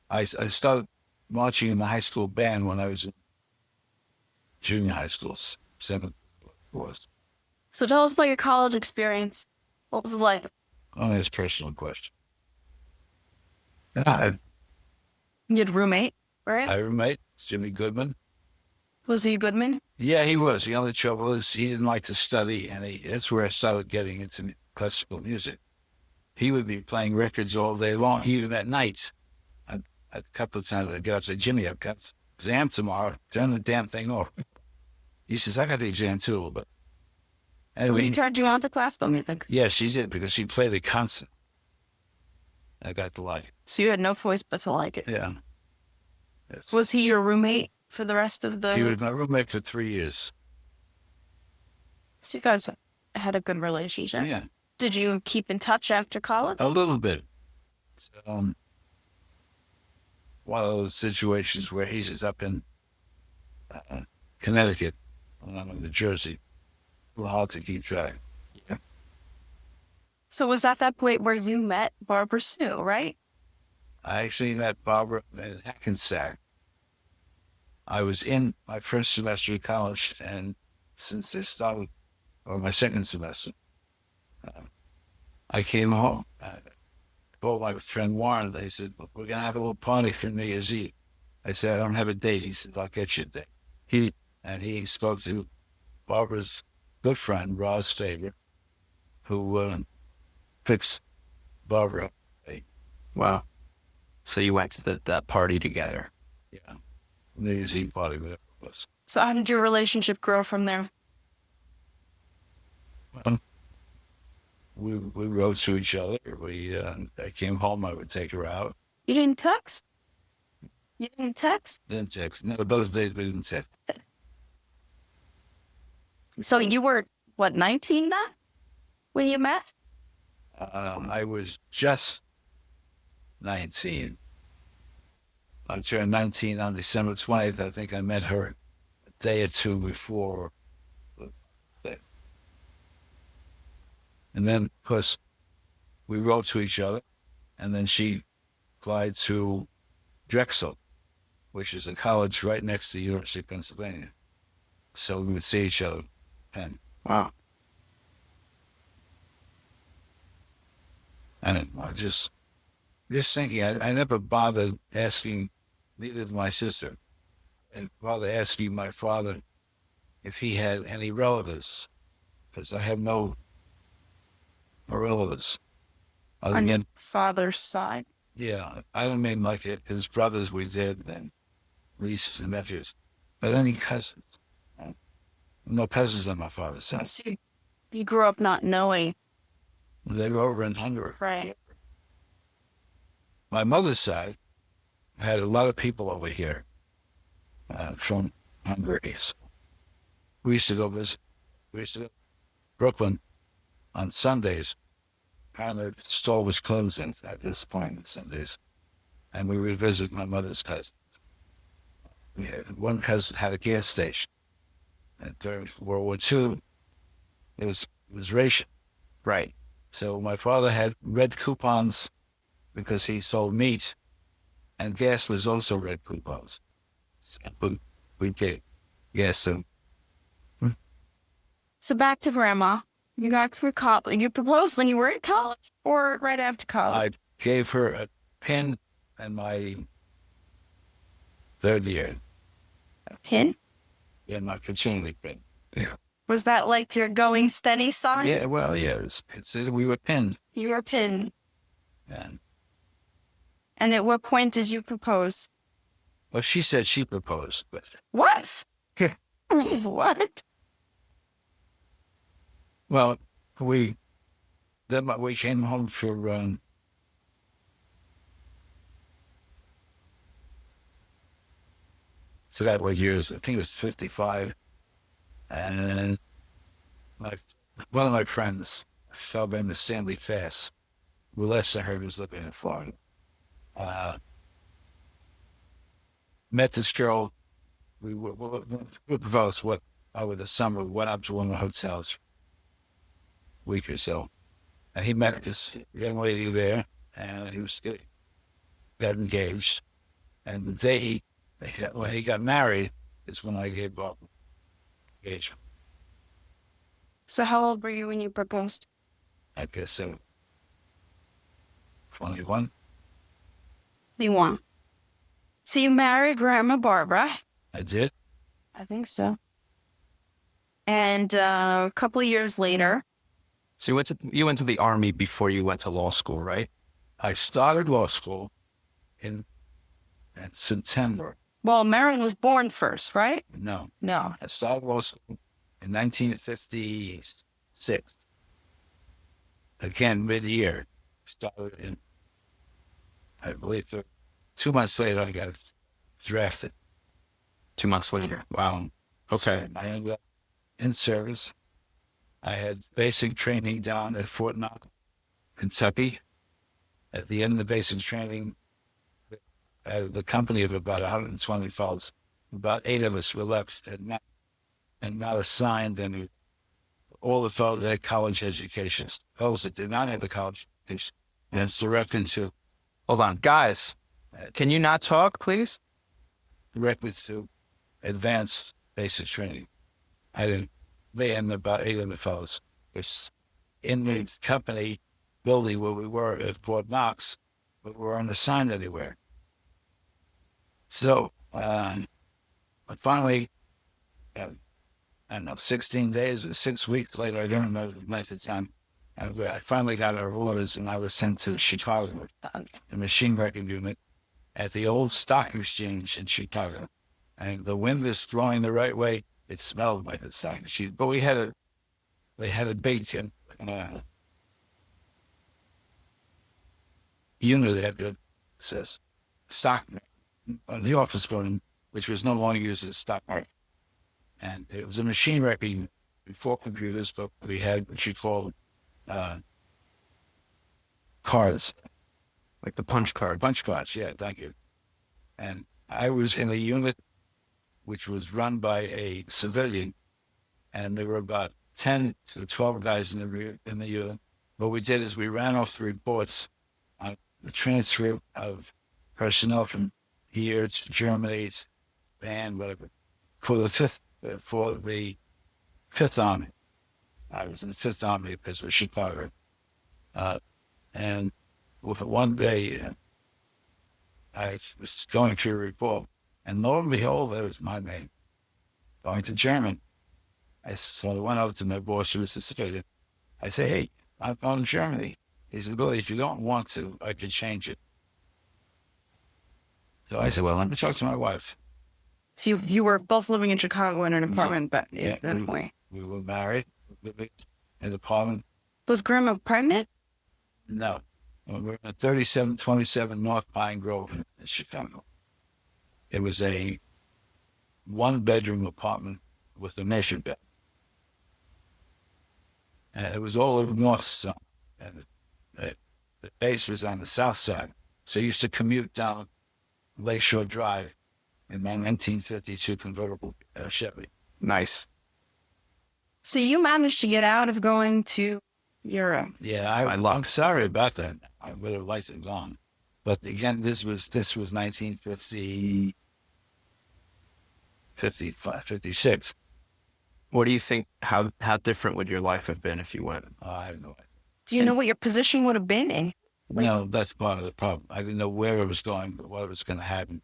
I started marching in the high school band when I was in junior high school, seventh was. So tell us about your college experience. What was it like? Only his personal question. I, You had a roommate, right? I roommate, Jimmy Goodman. Was he a good man? Yeah, he was. The only trouble is he didn't like to study, and that's where I started getting into classical music. He would be playing records all day long, even at night. A couple of times I'd get up and say, Jimmy, I've got exam tomorrow. Turn the damn thing off. He says, I got the exam too, but So anyway. he turned you on to classical music. Yeah, she did, because she played it constant. I got to like it. So you had no choice but to like it. Yeah. Yes. Was he your roommate for the rest of He the... was my roommate for 3 years. So you guys had a good relationship. Yeah, Did you keep in touch after college? a little bit. One of those situations where he's up in Connecticut and I'm in New Jersey. A little hard to keep track. Yeah. So was that point where you met Barbara Sue, right? I actually met Barbara in Hackensack. I was in my first semester of college, and since they started, or my second semester, I came home. I told my friend Warren, they said, we're going to have a little party for New Year's Eve. I said, I don't have a date. He said, I'll get you a date. He spoke to Barbara's good friend, Roz Faber, who fixed Barbara. Wow. So you went to that party together. Yeah. New Year's Eve party, whatever it was. So how did your relationship grow from there? We wrote to each other. I came home, I would take her out. You didn't text? You didn't text? Didn't text. No, those days we didn't text. So you were, 19 then? When you met? I was just 19. I turned 19 on December 20th. I think I met her a day or two before. And then, of course, we wrote to each other, and then she applied to Drexel, which is a college right next to the University of Pennsylvania. So we would see each other. And Wow. I just thinking, I never bothered asking, neither did my sister, and rather asking my father if he had any relatives, because I have no relatives. On your father's side? Yeah, I don't mean like his brothers we did, and nieces and nephews, but any cousins. No cousins on my father's side. So you grew up not knowing. They were over in Hungary. Right. My mother's side had a lot of people over here from Hungary. So we used to go visit. We used to go to Brooklyn on Sundays. Apparently the store was closing at this point on Sundays. And we would visit my mother's cousins. We had one cousin had a gas station. And during World War II, it was ration. Right. So my father had red coupons because he sold meat, and gas was also red coupons. So we get gas. So back to grandma. You got through college. You proposed when you were in college or right after college? I gave her a pin in my third year. A pin? In my fraternity pin. Yeah. Was that like your going steady sign? Yeah, well, yeah, we were pinned. You were pinned. And at what point did you propose? well, she said she proposed, but What? What? well, we came home for forgot what years. I think it was 55, and one of my friends, a fellow named Stanley Fass, who last I heard was living in Florida, met this girl. We proposed over the summer. We went up to one of the hotels a week or so, and he met this young lady there, and he was got engaged. And the day when he got married is when I gave up engagement. So how old were you when you proposed? I guess so. 21. You won. So you married Grandma Barbara. I did. I think so. And a couple of years later. So you went to the Army before you went to law school, right? I started law school in September. Well, Marilyn was born first, right? No, No. I started law school in 1956. Again, mid-year. Started in, I believe, 2 months later, I got drafted. 2 months later. Wow. Okay. I ended up in service. I had basic training down at Fort Knox, Kentucky. At the end of the basic training, the company of about 120 fellows, about 8 of us were left and not assigned any. All the fellows had college educations. Those that did not have the college education, and it's directed to Hold on. Guys, can you not talk, please? advanced basic training. They had about 8 of the fellows. It's in the company building where we were at Fort Knox, but we weren't assigned anywhere. So, but finally, I don't know, 16 days or 6 weeks later, I don't remember the length of time, I finally got our orders and I was sent to Chicago, the machine wrecking unit at the old stock exchange in Chicago. And the wind was blowing the right way. It smelled like the stock exchange. But they had a big unit that had says stock on the office building, which was no longer used as stock market. And it was a machine wrecking before computers, but we had what you call cards. Like the punch card. Punch cards, yeah, thank you. And I was in a unit which was run by a civilian, and there were about 10 to 12 guys in the unit. What we did is we ran off the reports on the transfer of personnel from here to Germany, and whatever, for the Fifth Army. I was in the Fifth Army because it was Chicago. And one day, I was going through a report, and lo and behold, there was my name, going to German. So I went over to my boss, who was a civilian. I said, hey, I'm going to Germany. He said, Billy, if you don't want to, I can change it. So I said, well, let me talk to my wife. So you were both living in Chicago in an apartment, but at that point. We were married, living in an apartment. Was Grandma pregnant? No. We were at 3727 North Pine Grove in Chicago. It was a 1-bedroom apartment with a nation bed. And it was all over north side. And the base was on the south side. So I used to commute down Lakeshore Drive in my 1952 convertible Chevy. Nice. So you managed to get out of going to Europe. Yeah, I'm sorry about that. I would have liked it gone. But again, this was 1950, 55, 56. What do you think, how different would your life have been if you went? I have no idea. Do you know what your position would have been in? No, that's part of the problem. I didn't know where it was going, but what was going to happen.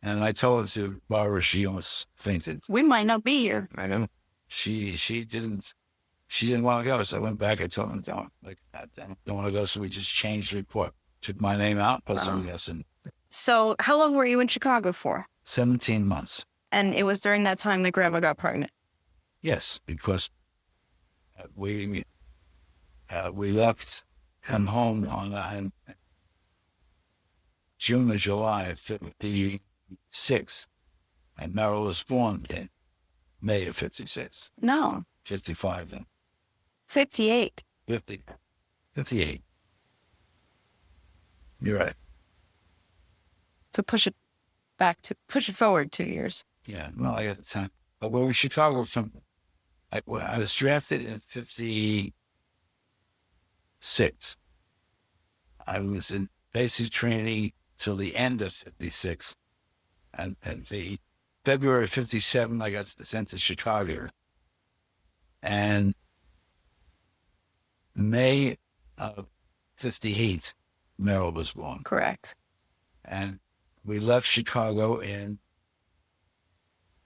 And I told her to Barbara, she almost fainted. We might not be here. I know. She didn't want to go. So I went back. I told her, I don't want to go. So we just changed the report. Took my name out, put somebody else in. So how long were you in Chicago for? 17 months. And it was during that time that Grandma got pregnant. Yes, because we left, come home on June or July of 56, and Merrill was born in May of 56. No, 55 then. 58. 58. You're right. To push it forward 2 years. Yeah, well, I got the time. But we were in Chicago from, I was drafted in 56. I was in basic training till the end of 56. And the February 57, I got sent to Chicago. And May of 58, Meryl was born. Correct. And we left Chicago in,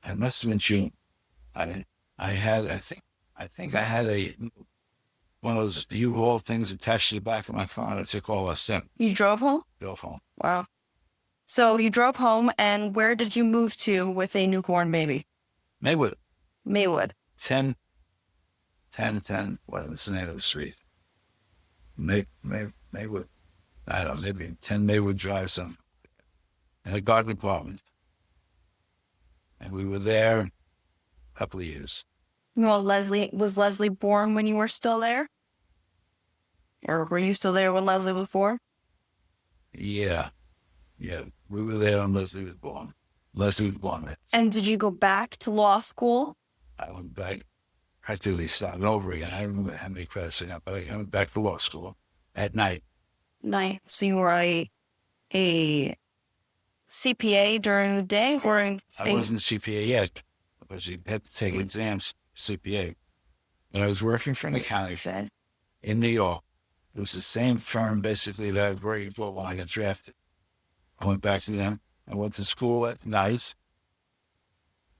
it must have been June. I think I had one of those U-Haul things attached to the back of my car, and I took all our stuff. You drove home? Drove home. Wow. So you drove home, and where did you move to with a newborn baby? Maywood. Maywood. 10, what was the name of the street? Maywood. I don't know, maybe 10 Maywood Drive, something. In a garden apartment. And we were there a couple of years. Well, was Leslie born when you were still there? Or were you still there when Leslie was born? Yeah. We were there when Leslie was born. Leslie was born there. And did you go back to law school? I went back, practically started over again. I don't remember how many credits I got, but I went back to law school at night. Night. So you were a CPA during the day, or I wasn't a CPA yet, because you had to take exams, CPA. But I was working for an accounting firm in New York. It was the same firm, basically, that I was working for when I got drafted. I went back to them. I went to school at night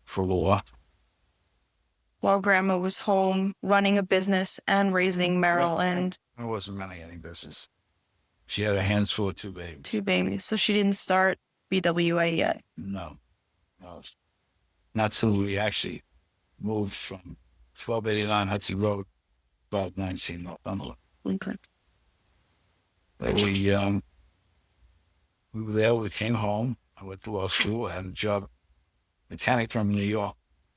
for law. while Grandma was home running a business and raising Meryl and I wasn't running any business. She had her hands full of two babies. 2 babies. So she didn't start BWA yet. No. Not till we actually moved from 1289 Hudson Road, 1219 Northumberland. Okay. But we were there, we came home. I went to law school, I had a job, mechanic firm in New York,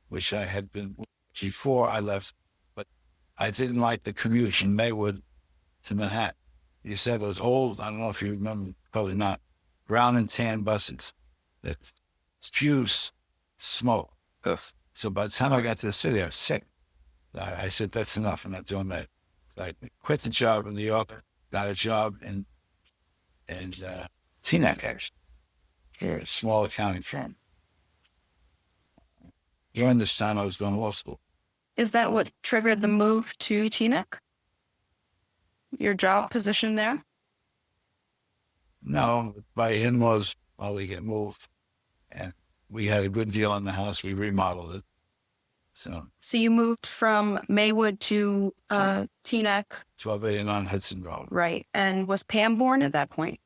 which I had been before I left, but I didn't like the commute from Maywood to Manhattan. You said those old, I don't know if you remember, probably not, brown and tan buses that spews smoke. Oof. So by the time I got to the city, I was sick. I said, that's enough, I'm not doing that. I quit the job in New York, got a job in Teaneck, actually, a small accounting firm. During this time, I was going to law school. Is that what triggered the move to Teaneck? Your job position there? No, my in-laws probably get moved, and we had a good deal on the house. We remodeled it. So you moved from Maywood to Teaneck. 1289 Hudson Road. Right. And was Pam born at that point?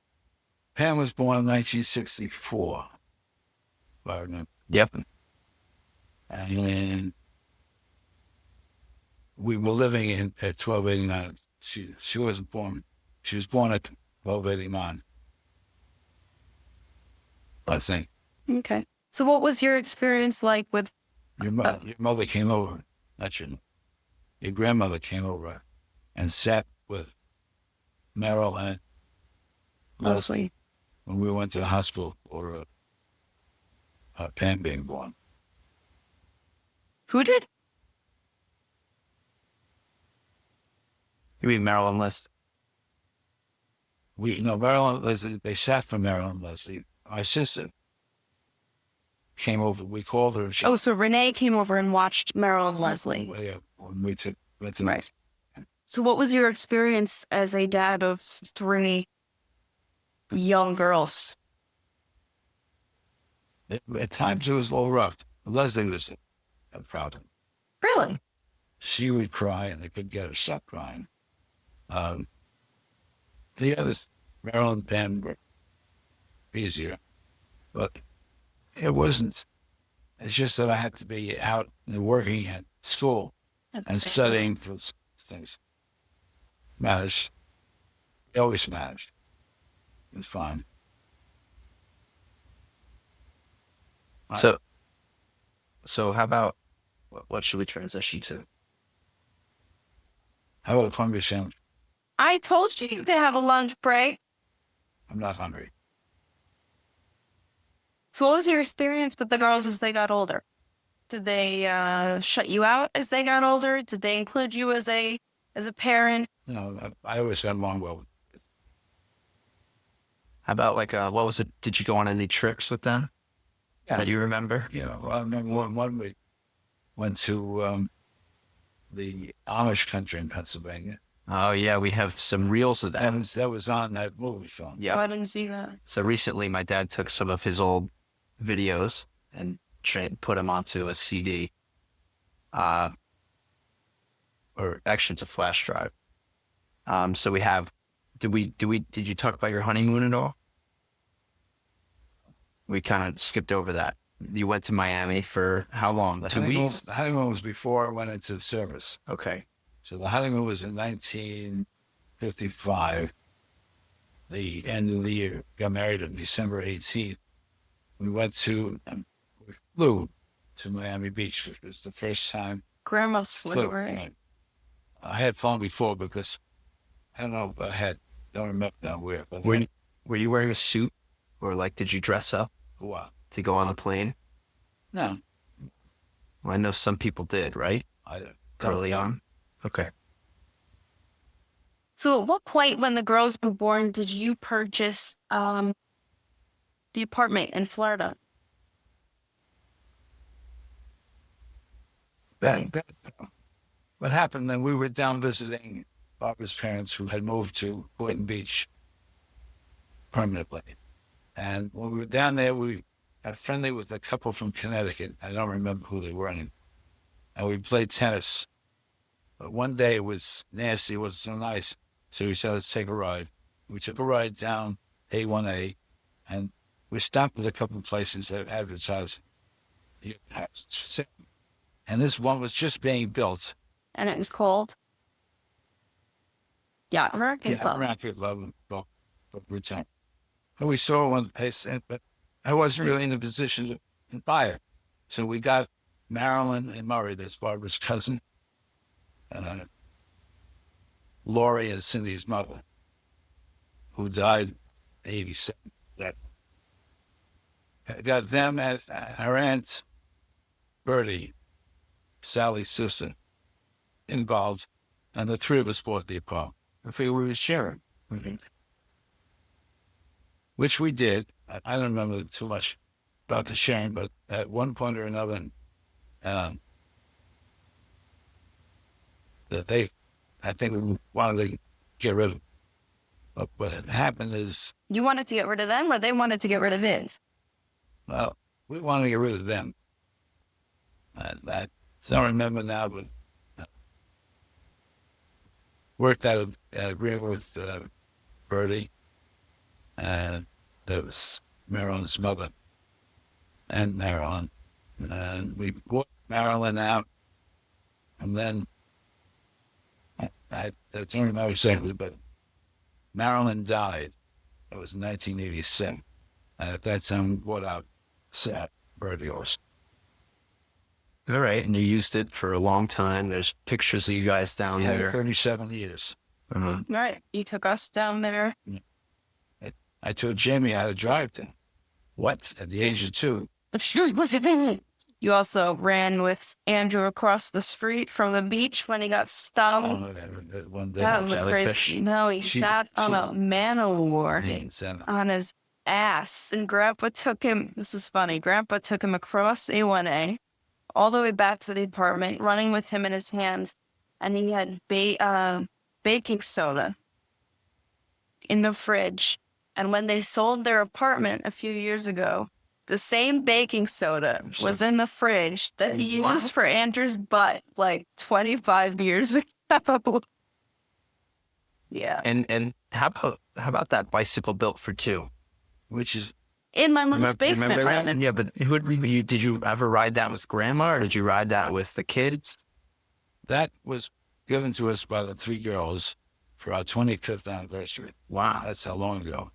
Pam was born in 1964. Yep. And we were living at 1289. She wasn't born. She was born at 1289, I think. Okay. So what was your experience like with... Your mother came over, not your grandmother came over and sat with Meryl and Leslie when we went to the hospital for Pam being born. Who did? You mean Marilyn List? Meryl and Leslie, they sat for Meryl and Leslie. My sister came over. We called her. So Renee came over and watched Meryl and Leslie. Yeah, when we went to Right. So what was your experience as a dad of 3 young girls? At times it was a little rough. Leslie was a problem. Really? She would cry and they couldn't get her to stop crying. The others, Meryl and Pam, were easier. But it wasn't. It's just that I had to be out and working at school and studying for things. Managed. We always managed. It was fine. So how about, what should we transition to? How about a Columbia sandwich? I told you you could have a lunch break. I'm not hungry. So what was your experience with the girls as they got older? Did they shut you out as they got older? Did they include you as a parent? I always got along well with How about like, what was it? Did you go on any trips with them that you remember? Yeah, well, I remember one we went to the Amish country in Pennsylvania. Oh yeah, we have some reels of that. That was on that movie film. Yeah. I didn't see that. So recently, my dad took some of his old videos and put them onto a CD, or actually, it's a flash drive. So we have. Did you talk about your honeymoon at all? We kind of skipped over that. You went to Miami for how long? 2 weeks? The honeymoon was before I went into the service. Okay. So the honeymoon was in 1955. The end of the year. Got married on December 18th. We flew to Miami Beach, which was the first time. Grandma flew, right? Right. I had flown before because I don't know if don't remember now where. But Were you wearing a suit, or like did you dress up wow. to go on the plane? No, Well, I know some people did, right? I don't. Early on. Okay. So at what point when the girls were born did you purchase the apartment in Florida? What happened then? We were down visiting Barbara's parents, who had moved to Boynton Beach permanently. And when we were down there, we got friendly with a couple from Connecticut. I don't remember who they were. And we played tennis. But one day it was nasty. It wasn't so nice. So we said, let's take a ride. We took a ride down A1A, and we stopped at a couple of places that advertised. And this one was just being built. And it was cold. Yeah, American Yeah, Club. American Love, but return. But we saw one place, but I wasn't really in a position to buy it. So we got Marilyn and Murray, that's Barbara's cousin, Lori and Cindy's mother, who died in 87. I got them as her aunt, Bertie, Sally's sister, involved, and the three of us bought the apartment. I figured we would share it. Mm-hmm. Which we did. I don't remember too much about the sharing, but at one point or another, I think we wanted to get rid of them. But what had happened is, You wanted to get rid of them, or they wanted to get rid of it? well, we wanted to get rid of them. I don't remember now, but worked out an agreement with Bertie, and there was Marilyn's mother and Marilyn. And we bought Marilyn out, and then I don't remember exactly, but Marilyn died. It was 1987. And at that time, we bought out Bertie also. All right. And you used it for a long time. There's pictures of you guys down there. 37 years. Right. You took us down there. I taught Jamie how to drive to. What? At the age of 2. You also ran with Andrew across the street from the beach when he got stung. One day. That was jellyfish. crazy. No, he sat on a man-o-war on his ass, and Grandpa took him. This is funny. Grandpa took him across A1A, all the way back to the apartment, running with him in his hands, and he had baking soda in the fridge. And when they sold their apartment a few years ago, the same baking soda was in the fridge that he used for Andrew's butt like 25 years ago. Yeah. And how about that bicycle built for 2? Which is, In my mom's basement. Remember that? Brandon. Yeah, but did you ever ride that with Grandma, or did you ride that with the kids? that was given to us by the 3 girls for our 25th anniversary. Wow. That's how long ago.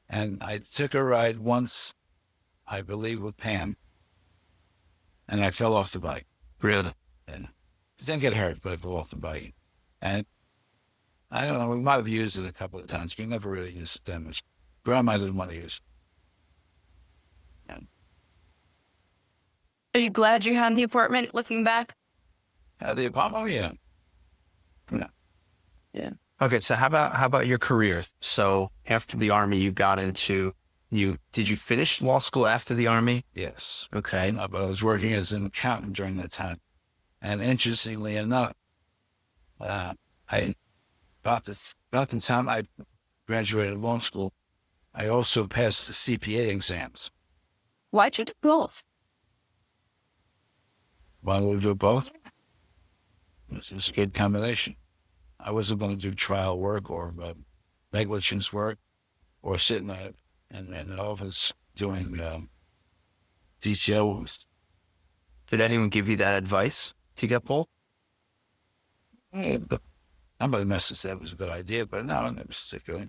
And I took a ride once, I believe, with Pam, and I fell off the bike. Really? And didn't get hurt, but I fell off the bike. And I don't know, we might have used it a couple of times. We never really used it that much. Grandma didn't want to use it. Are you glad you had the apartment looking back? The apartment? Oh, yeah. Yeah. Yeah. Okay, so how about your career? So after the Army, you got into did you finish law school after the Army? Yes. Okay. But I was working as an accountant during that time. And interestingly enough, I about the time I graduated law school, I also passed the CPA exams. Why'd you do both? Why would we do both? It was a good combination. I wasn't going to do trial work or negligence work or sit in an office doing details. Did anyone give you that advice to get both? Somebody must have said it was a good idea, but no, it was particularly.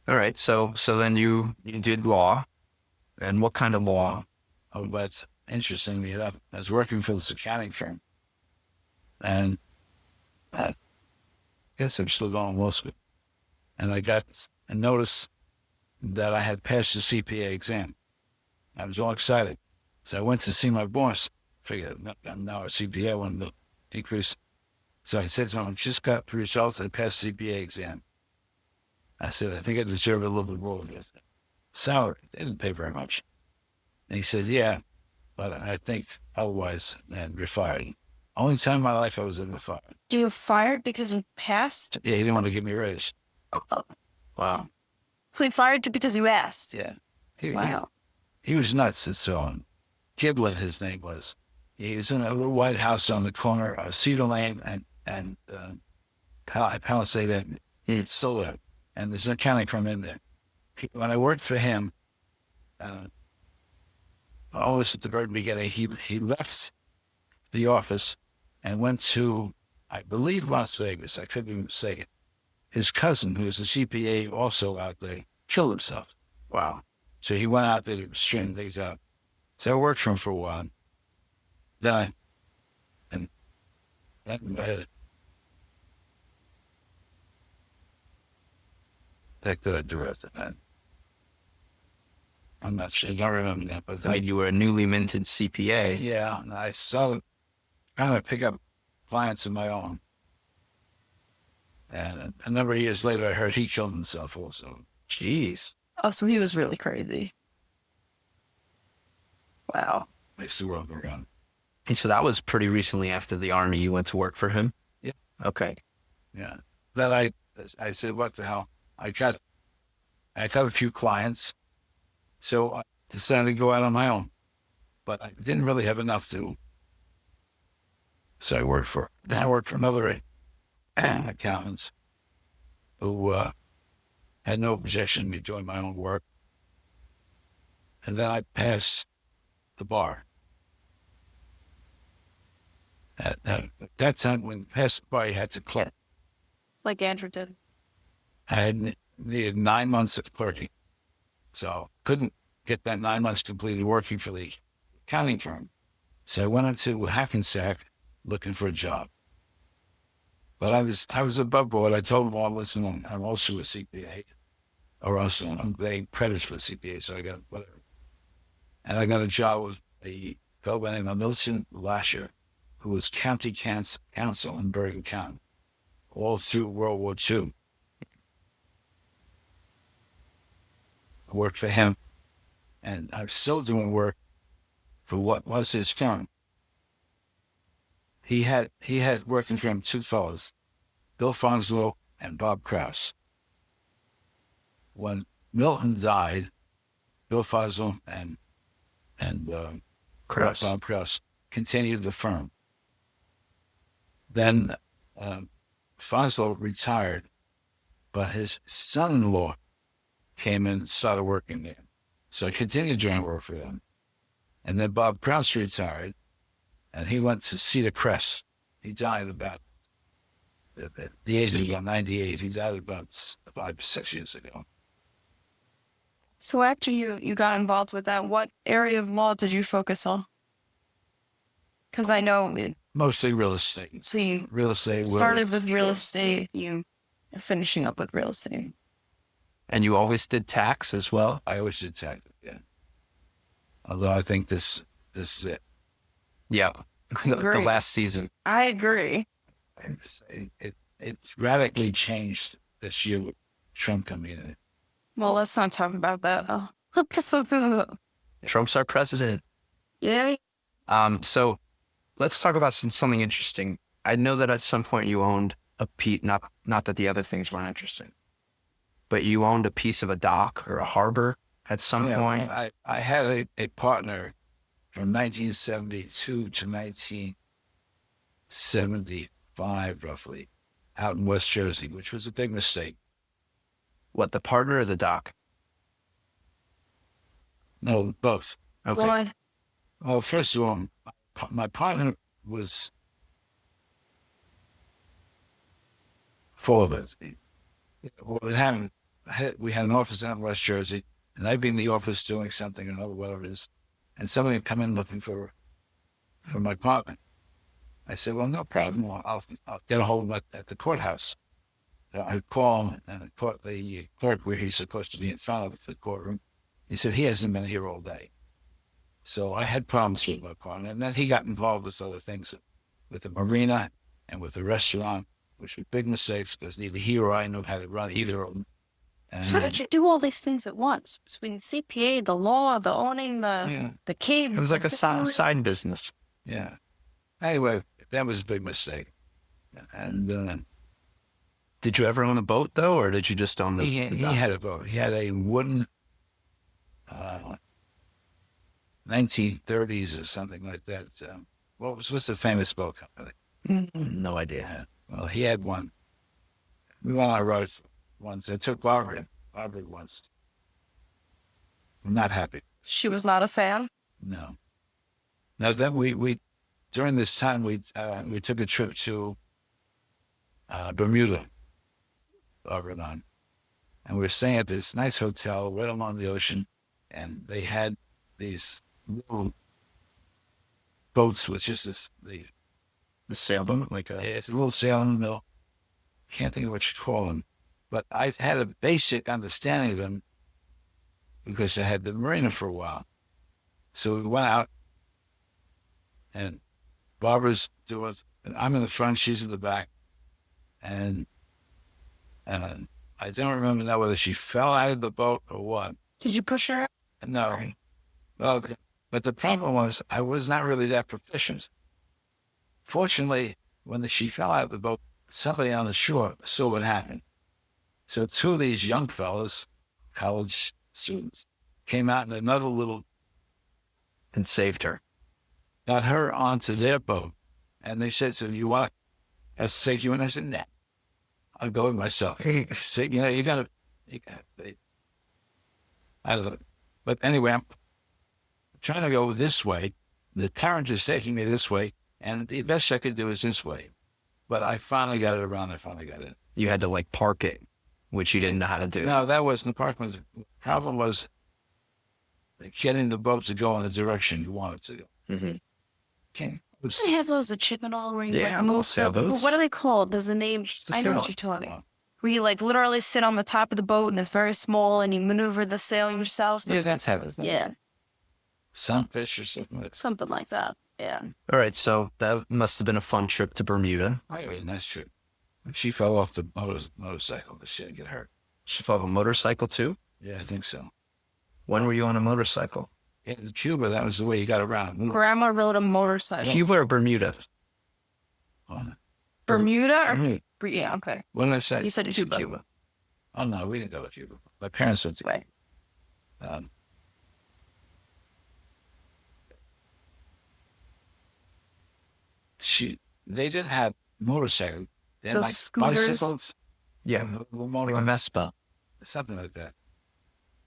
All right. So then you did law, and what kind of law? Oh, but interestingly enough, I was working for this accounting firm, and I guess I'm still going to law school, and I got a notice that I had passed the CPA exam. I was all excited, so I went to see my boss. Figured I'm now a CPA, I wanted to increase. So I said to him, I just got the results. I passed the CPA exam. I said, I think I deserve a little bit more of this salary. They didn't pay very much. And he says, yeah, but I think otherwise, and you're fired. Only time in my life I was ever fired. You were fired because you passed? Yeah, he didn't want to give me a raise. Oh. Wow. So he fired you because you asked? Yeah. Wow. He was nuts and so on. Giblin, his name was. He was in a little white house on the corner of Cedar Lane and Palisade Avenue. It's still there. And there's an accounting firm in there. When I worked for him, always at the very beginning, he left the office and went to, I believe, Las Vegas. I could be mistaken. His cousin, who was a CPA also out there, killed himself. Wow. So he went out there to straighten things out. So I worked for him for a while. Then that I directed that. I'm not sure. I don't remember that, but Right, you were a newly minted CPA. yeah, and I saw kind of pick up clients of my own. And a number of years later, I heard he killed himself also. Jeez. Oh, so he was really crazy. Wow. Makes the world go round. And so that was pretty recently after the Army. You went to work for him? Yeah. Okay. Yeah. Then I said, what the hell? I got a few clients, so I decided to go out on my own. But I didn't really have enough to. So I worked for another accountants who had no objection to me doing my own work. And then I passed the bar. At that time, when you passed the bar, you had to clerk. Like Andrew did. I had needed 9 months of clerking. So couldn't get that 9 months completed working for the accounting firm. So I went into Hackensack looking for a job. But I was above board. I told them all, listen, I'm also a CPA. Or also I'm getting credits for a CPA, so I got whatever. And I got a job with a fellow by the name of Milton Lasher, who was county counsel in Bergen County all through World War II. I worked for him, and I'm still doing work for what was his firm. He had working for him two fellows, Bill Fonslow and Bob Krause. When Milton died, Bill Fonslow and Krause. Bob Krause continued the firm. Then Fonslow retired, but his son-in-law came in and started working there. So I continued doing work for them. And then Bob Krause retired, and he went to Cedar Crest. He died about, at the age of about 98. He died about 5 or 6 years ago. So after you got involved with that, what area of law did you focus on? Because I know Mostly real estate. see, Real estate. started with real estate, you finishing up with real estate. And you always did tax as well? I always did tax, yeah. Although I think this is it. Yeah. The Great. last season. I agree. It radically changed this year with Trump coming in. Well, let's not talk about that. Trump's our president. Yeah. So let's talk about something interesting. I know that at some point you owned a piece, not that the other things weren't interesting, but you owned a piece of a dock or a harbor at some point. I had a partner from 1972 to 1975, roughly, out in West Jersey, which was a big mistake. What, the partner or the dock? No, both. Okay. What? Well, first of all, my partner was full of it. We had an office out in West Jersey, and I'd be in the office doing something, or whatever it is, and somebody would come in looking for my partner. I said, well, no problem. I'll get a hold of him at the courthouse. So I call him, and the clerk where he's supposed to be in front of the courtroom. He said, he hasn't been here all day. So I had problems with my partner. And then he got involved with other things, with the marina and with the restaurant, which were big mistakes because neither he or I knew how to run either of them. And How did you do all these things at once? Between CPA, the law, the owning, the caves. It was like a side business. Yeah. Anyway, that was a big mistake. And Did you ever own a boat, though, or did you just own the he dock? had a boat. He had a wooden 1930s or something like that. What's the famous boat company? No idea. Well, he had one. We went on a road once. I took Barbara once. I'm not happy. She was not a fan. No. Now then we during this time we took a trip to Bermuda, Barbara and I. And we were staying at this nice hotel right along the ocean, and they had these little boats with just the sailboat, it's a little sailing mill. Can't think of what you call them, but I had a basic understanding of them because I had the marina for a while. So we went out, and Barbara's doing, and I'm in the front, she's in the back, and I don't remember now whether she fell out of the boat or what. Did you push her out? No. Well, but the problem was I was not really that proficient. Fortunately, when she fell out of the boat, somebody on the shore saw what happened. So two of these young fellas, college students, came out in another little, and saved her. got her onto their boat. And they said, so you want us to take you in? I said, nah, I'll go with myself. So, you gotta, I don't know. But anyway, I'm trying to go this way. The current is taking me this way, and the best I could do is this way. But I finally got it around. I finally got it. You had to park it, which you didn't know how to do. No, that wasn't the park. The problem was getting the boat to go in the direction you wanted to go. Mm-hmm. Okay. They have those at Chippendale where you Yeah, move little sailboats. What are they called? There's a name. I know what you're talking about. Where you literally sit on the top of the boat and it's very small and you maneuver the sail yourself. Yeah, that's how it is. Yeah, Sunfish or something like that. something like that. Yeah. All right, so that must have been a fun trip to Bermuda. It was a nice trip. She fell off the motorcycle, but she didn't get hurt. She fell off a motorcycle, too? Yeah, I think so. When were you on a motorcycle? In Cuba, that was the way you got around. Grandma rode a motorcycle. Cuba or Bermuda? Bermuda? Yeah, okay. What did I say? You said Cuba. Oh, no, we didn't go to Cuba. My parents went to Cuba. Right. They didn't have motorcycles. They had Those scooters? bicycles. Yeah, like a Vespa. Something like that.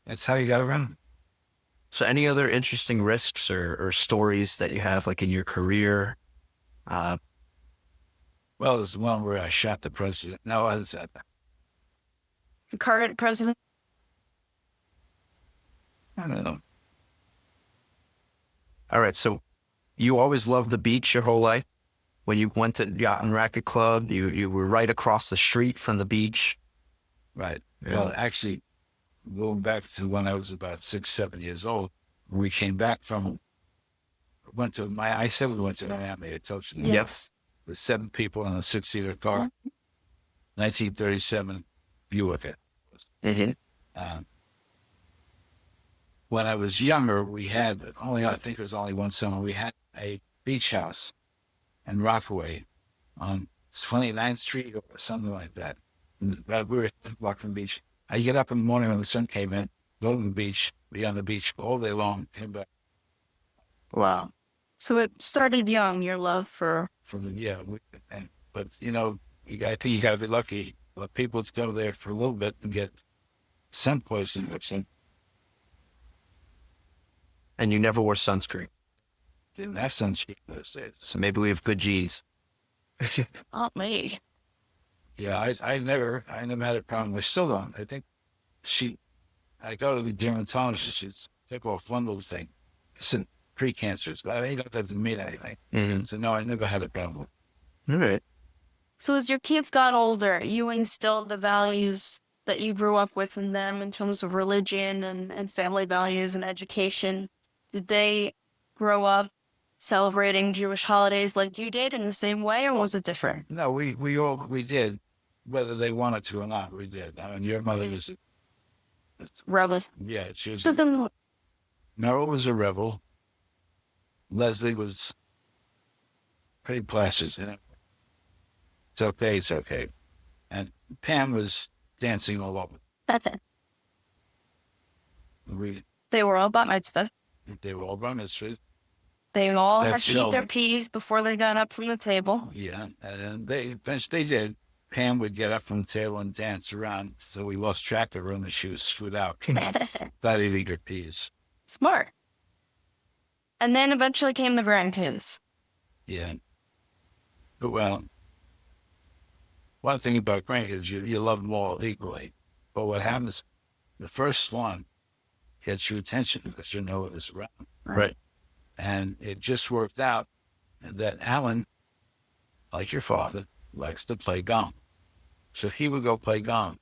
That's how you got around. So any other interesting risks or stories that you have, in your career? Well, there's one where I shot the president. No, I was The current president? I don't know. All right, so you always loved the beach your whole life? When you went to Yacht and Racket Club, you were right across the street from the beach? Right. Yeah. Well, actually, going back to when I was about 6, 7 years old, we came back I said we went to Miami. I told you that. Yes. with 7 people in a 6-seater car. 1937 Buick. Mm-hmm. When I was younger, we had I think it was only one summer, we had a beach house in Rockaway on 29th Street or something like that. We were a block from the beach. I get up in the morning when the sun came in, go to the beach, be on the beach all day long, came back. Wow. So it started young, your love for... But I think you got to be lucky. Let people go there for a little bit and get sun poisoning. And you never wore sunscreen. Didn't have sunscreen those days. So maybe we have good G's. Not me. Yeah, I never had a problem. I still don't. I think I go to the dermatologist, she's take off one little thing. It's pre-cancers, but I think that doesn't mean anything. Mm-hmm. So no, I never had a problem. All right. So as your kids got older, you instilled the values that you grew up with in them in terms of religion and family values and education. Did they grow up celebrating Jewish holidays like you did in the same way, or was it different? No, we did, whether they wanted to or not, we did. I mean, your mother was, Rebel. yeah, she was, Merrill was a rebel. Leslie was pretty placid, It's okay. And Pam was dancing all over. They were all bat mitzvah. They were all bar mitzvahs. They all had That's to eat their peas before they got up from the table. Yeah, and they did. Pam would get up from the table and dance around, so we lost track of her and she was screwed out. Without eating her peas. Smart. And then eventually came the grandkids. Yeah. But, well, one thing about grandkids, you love them all equally. But what happens, the first one gets your attention because you know it is around. Right. And it just worked out that Alan, like your father, likes to play gong. So if he would go play gong,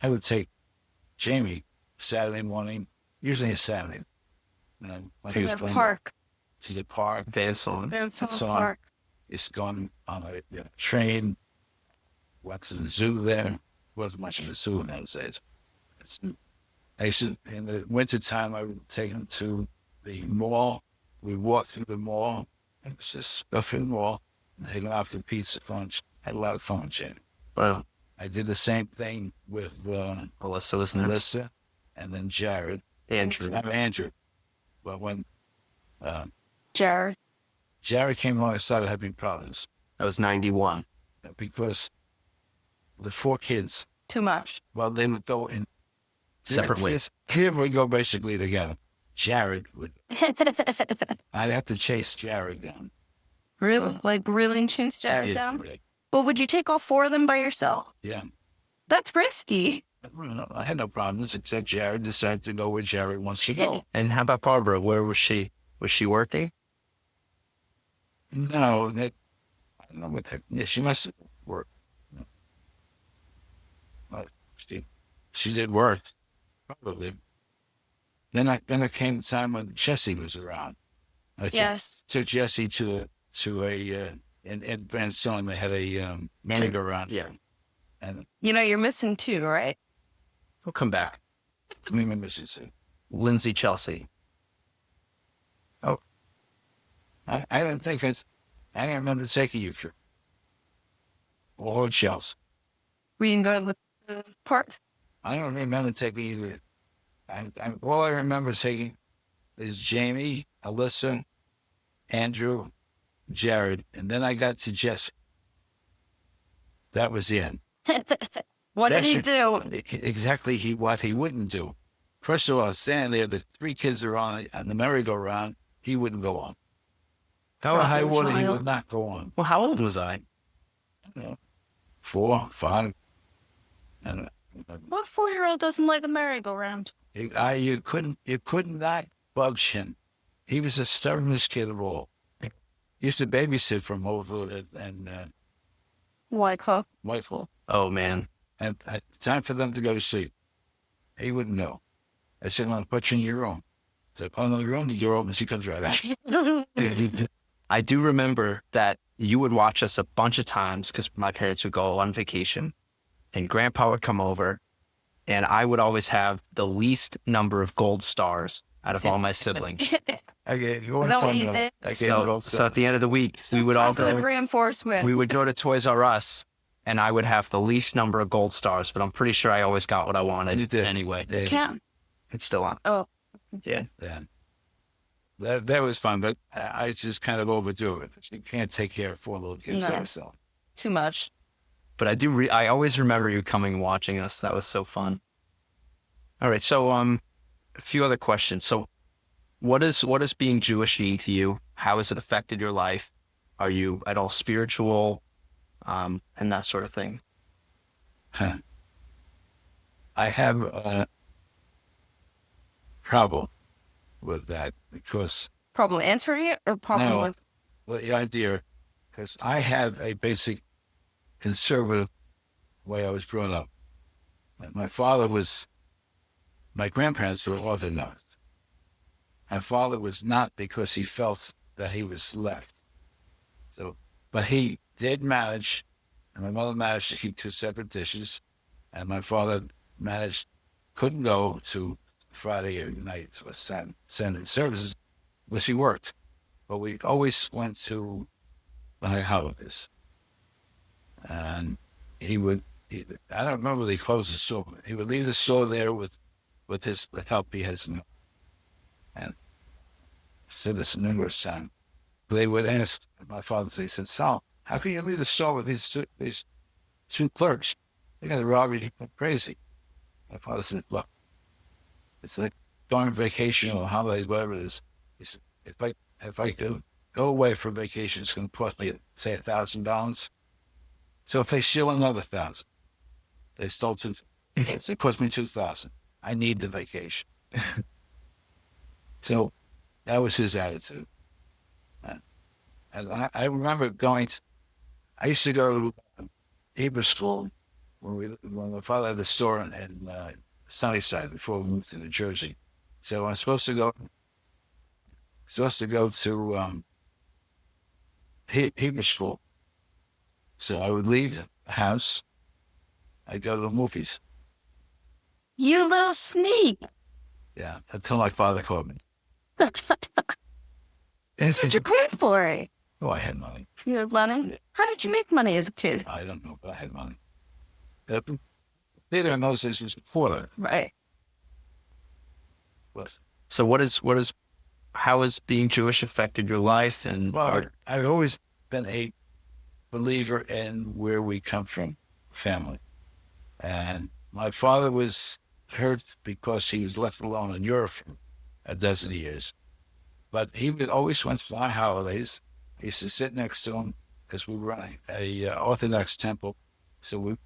I would take Jamie Saturday morning, usually a Saturday. And To the park. To the park. Vanson. Vanson So Park. It's gone on a train. Went to the zoo there. Wasn't much of a zoo in those days. In the wintertime, I would take him to the mall. We walked through the mall. It was just go through the mall and take him out for pizza lunch. Had a lot of fun, Jim. Wow. I did the same thing with Melissa was next. Melissa and then Jared. Andrew. Andrew. But when Jared. came along, I started having problems That was 91. because the 4 kids, Too much. well, they would go in Separate ways. Here we go basically together. Jared would, I'd have to chase Jared down. Really? Like really chase Jared Yeah, down? really. But would you take all 4 of them by yourself? Yeah. That's risky. I had no problems except Jared decided to go where Jared wants to go. And how about Barbara? Where was she? Was she working? No, I don't know what that. Yeah, she must have worked. But she did work, probably. Then it came the time when Jesse was around. I took Jesse to a in Van Stilling. They had a merry-go-round. Yeah. And You're missing 2, right? He'll come back. I remember she said, Lindsay Chelsea. "Oh, I didn't remember taking you for all Chelsea. We can go to the park. I don't remember taking either. All I remember taking is Jamie, Alyssa, Andrew, Jared, and then I got to Jesse. That was the end. What did he do? Exactly what he wouldn't do. First of all, standing there, the 3 kids are on the merry-go-round. He wouldn't go on. How high water he would not go on. Well, how old was I? I don't know, 4, 5. And What 4-year-old doesn't like a merry-go-round? you could not budge him. He was the stubbornest kid of all. He used to babysit from over and Whitehall. Oh, man. And time for them to go to sleep. He wouldn't know. I said, "I'll put you in your room." I said, "Oh, no, your room, the door opens, he comes right out." I do remember that you would watch us a bunch of times because my parents would go on vacation and Grandpa would come over and I would always have the least number of gold stars out of all my siblings. Okay, you Is that what you said? So at the end of the week, we would all Positive go, reinforcement. we would go to Toys R Us and I would have the least number of gold stars, but I'm pretty sure I always got what I wanted You did. anyway. Yeah. Can't. It's still on. Oh, Yeah. Yeah. That was fun, but I just kind of overdo it. You can't take care of 4 little kids by No. yourself. too much. But I always remember you coming and watching us. That was so fun. All right. So, a few other questions. So what is being Jewish mean to you? How has it affected your life? Are you at all spiritual? And that sort of thing. I have a problem with that because Problem answering it or problem No. with? well, the idea, because I have a basic conservative way I was brought up. My grandparents were Orthodox. My father was not because he felt that he was left. So, but he did manage, and my mother managed to keep 2 separate dishes, and my father couldn't go to Friday nights or Sunday services because he worked. But we always went to the high holidays. And I don't remember whether he closed the store, but he would leave the store there with the help he has. And said this numerous times. They would ask my father, they said, Sal, how can you leave the store with these two clerks? They're going to rob you crazy. My father said, look, it's like going on vacation or holidays, whatever it is. He said, if I go away for vacation, it's going to cost me, say, $1,000. So if they steal another 1,000, they stole 2,000. It cost me 2,000. I need the vacation. So that was his attitude. And I remember I used to go to Hebrew school when my father had a store in Sunnyside before we moved to New Jersey. So I was supposed to go to Hebrew school. So I would leave the house. I'd go to the movies. You little sneak. Yeah, until my father called me. What did you pay for it? Oh, I had money. You had money? How did you make money as a kid? I don't know, but I had money. Theater in those days was $1 Right. was. So how has being Jewish affected your life? And Well, I've always been a believer in where we come from, family. And my father was hurt because he was left alone in Europe for a dozen years. But he always went to our holidays. I used to sit next to him because we were in a Orthodox temple. So we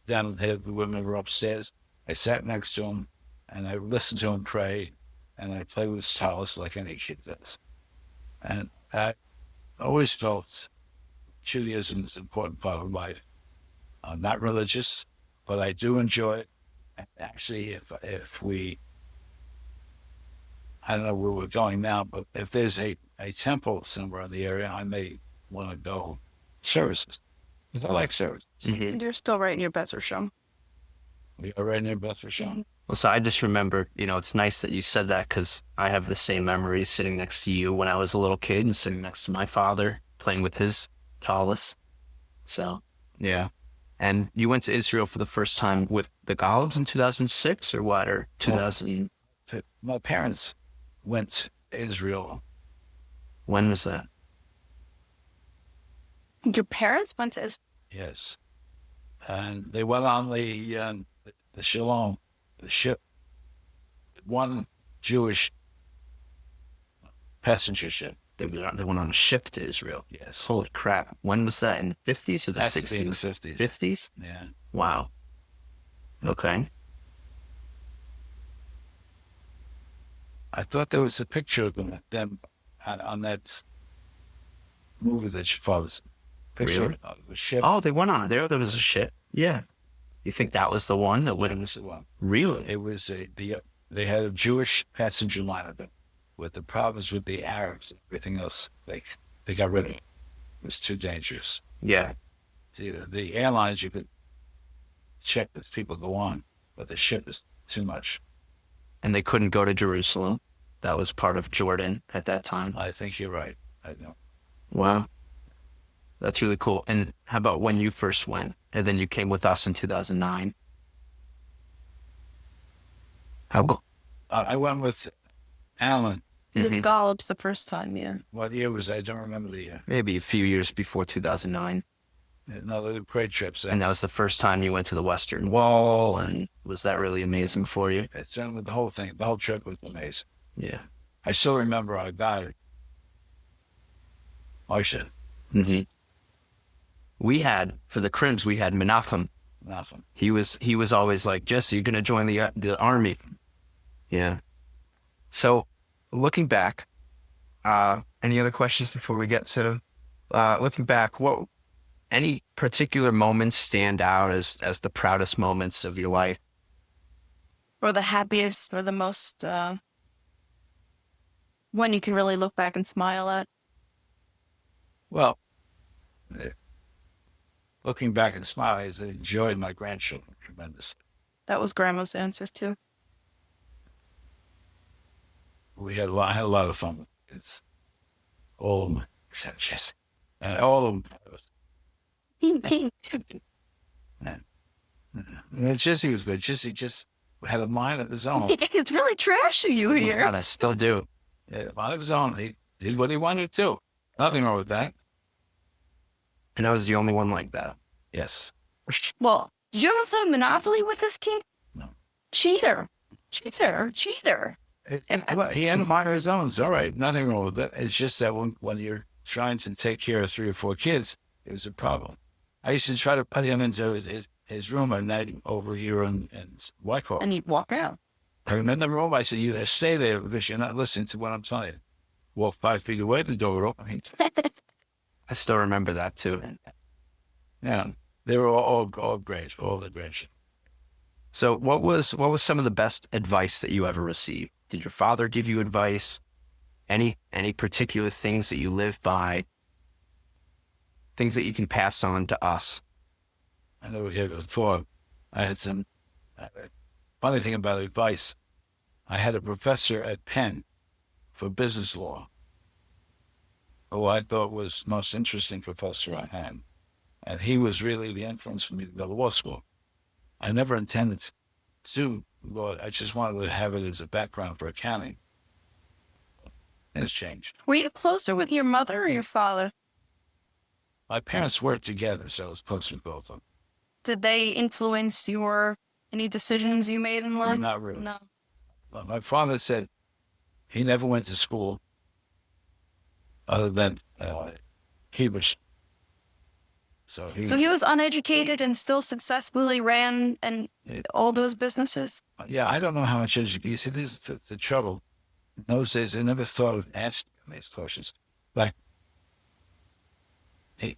down here, the women were upstairs. I sat next to him and I listened to him pray and I played with his tallis like any kid does. And I always felt Judaism is an important part of life. I'm not religious, but I do enjoy it. And actually, if we, I don't know where we're going now, but if there's a temple somewhere in the area, I may want to go services. Because I like services. Mhm. You're still right in your Bezer. We are right near Beth Rochelle. Well, so I just remember, it's nice that you said that because I have the same memories sitting next to you when I was a little kid and sitting next to my father playing with his tallis. So, yeah. And you went to Israel for the first time with the Golubs in 2006 or what? Or 2000? My parents went to Israel. When was that? Your parents went to Israel? Yes. And they went on the Shalom, the ship. One Jewish passenger ship. They went on a ship to Israel. Yes. Holy crap. When was that? In the 50s or the Has to be in the 60s? 50s. 50s? Yeah. Wow. Okay. I thought there was a picture of them on that movie that your father's picture Really? of the ship. Oh, they went on there. There was a ship. Yeah. You think that was the one that It went? was the one. Really? It was they had a Jewish passenger liner, but with the problems with the Arabs and everything else, they They got rid of it. It was too dangerous. Yeah. The airlines, you could check that people go on, but the ship is too much. And they couldn't go to Jerusalem. That was part of Jordan at that time. I think you're right. I know. Wow. That's really cool. And how about when you first went? And then you came with us in 2009. How go? I went with Alan. The Gollops the first time, yeah. What year was that? I don't remember the year. Maybe a few years before 2009. Another great trip. So And that was the first time you went to the Western Wall. And was that really amazing for you? it's the whole thing. The whole trip was amazing. Yeah. I still remember our guide. Aisha. Mm-hmm. We had, for the Crims, we had Menachem. Nothing. He was always like, Jesse, you're going to join the army. Yeah. So looking back, any other questions before we get to looking back, what any particular moments stand out as the proudest moments of your life? Or the happiest or the most, one you can really look back and smile at. Well, looking back and smiling, I enjoyed my grandchildren tremendously. That was Grandma's answer, too. I had a lot of fun with the kids. All of them, except Jesse. And all of them. And Jesse was good. Jesse just had a mind of his own. It's really trashing you here. God, I still do. Yeah, a mind of his own. He did what he wanted to do. Nothing wrong with that. And I was the only one like that. Yes. Well, did you ever play Monopoly with this king? No. Cheater. Well, he had a mind of his own. It's all right. Nothing wrong with that. It's just that when you're trying to take care of 3 or 4 kids, it was a problem. I used to try to put him into his room at night over here in Whitehall. And he'd walk out. I'm in the room. I said, you stay there because you're not listening to what I'm telling you. Walk 5 feet away, the door open. I still remember that too. Yeah, they were all great, all the great. So what was some of the best advice that you ever received? Did your father give you advice? Any particular things that you live by? Things that you can pass on to us? I never heard it before. I had some funny thing about advice. I had a professor at Penn for business law, who I thought was the most interesting professor I had. And he was really the influence for me to go to law school. I never intended to do law. I just wanted to have it as a background for accounting. It's changed. Were you closer with your mother or your father? My parents worked together, so I was close with both of them. Did they influence any decisions you made in life? Not really. No. But my father said he never went to school other than he was. So he was uneducated and still successfully ran all those businesses? Yeah, I don't know how much education. This is the trouble. In those days, I never thought of asking these questions. Like, he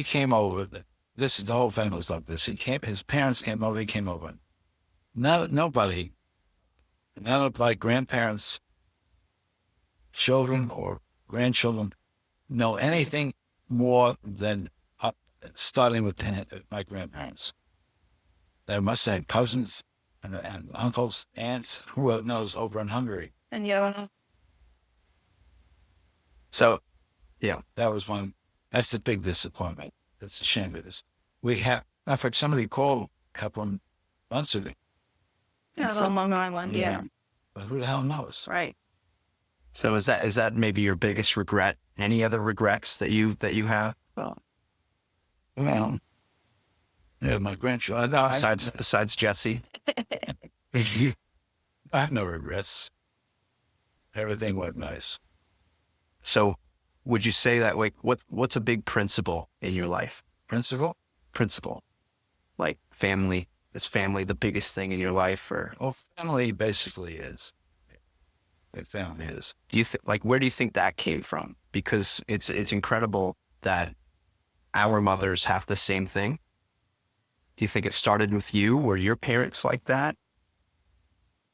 came over. This is the whole family was like this. His parents came over. He came over. Nobody, none of my grandparents' children or grandchildren know anything more than starting with my grandparents. They must have had cousins and uncles, aunts, who knows, over in Hungary. And you don't know? So, yeah. That was one. That's the big disappointment. That's a shame of this. We have, in fact, somebody called a couple of months ago. Yeah, on Long Island, yeah. But who the hell knows? Right. So is that maybe your biggest regret? Any other regrets that you have? Well, yeah, my grandchildren. No, Besides Jesse? I have no regrets. Everything went nice. So would you say that, like, what's a big principle in your life? Principle? Principle. Like family. Is family the biggest thing in your life? Or Well, family basically is. Family is. do you where do you think that came from? Because it's incredible that our mothers have the same thing. Do you think it started with you? Were your parents like that?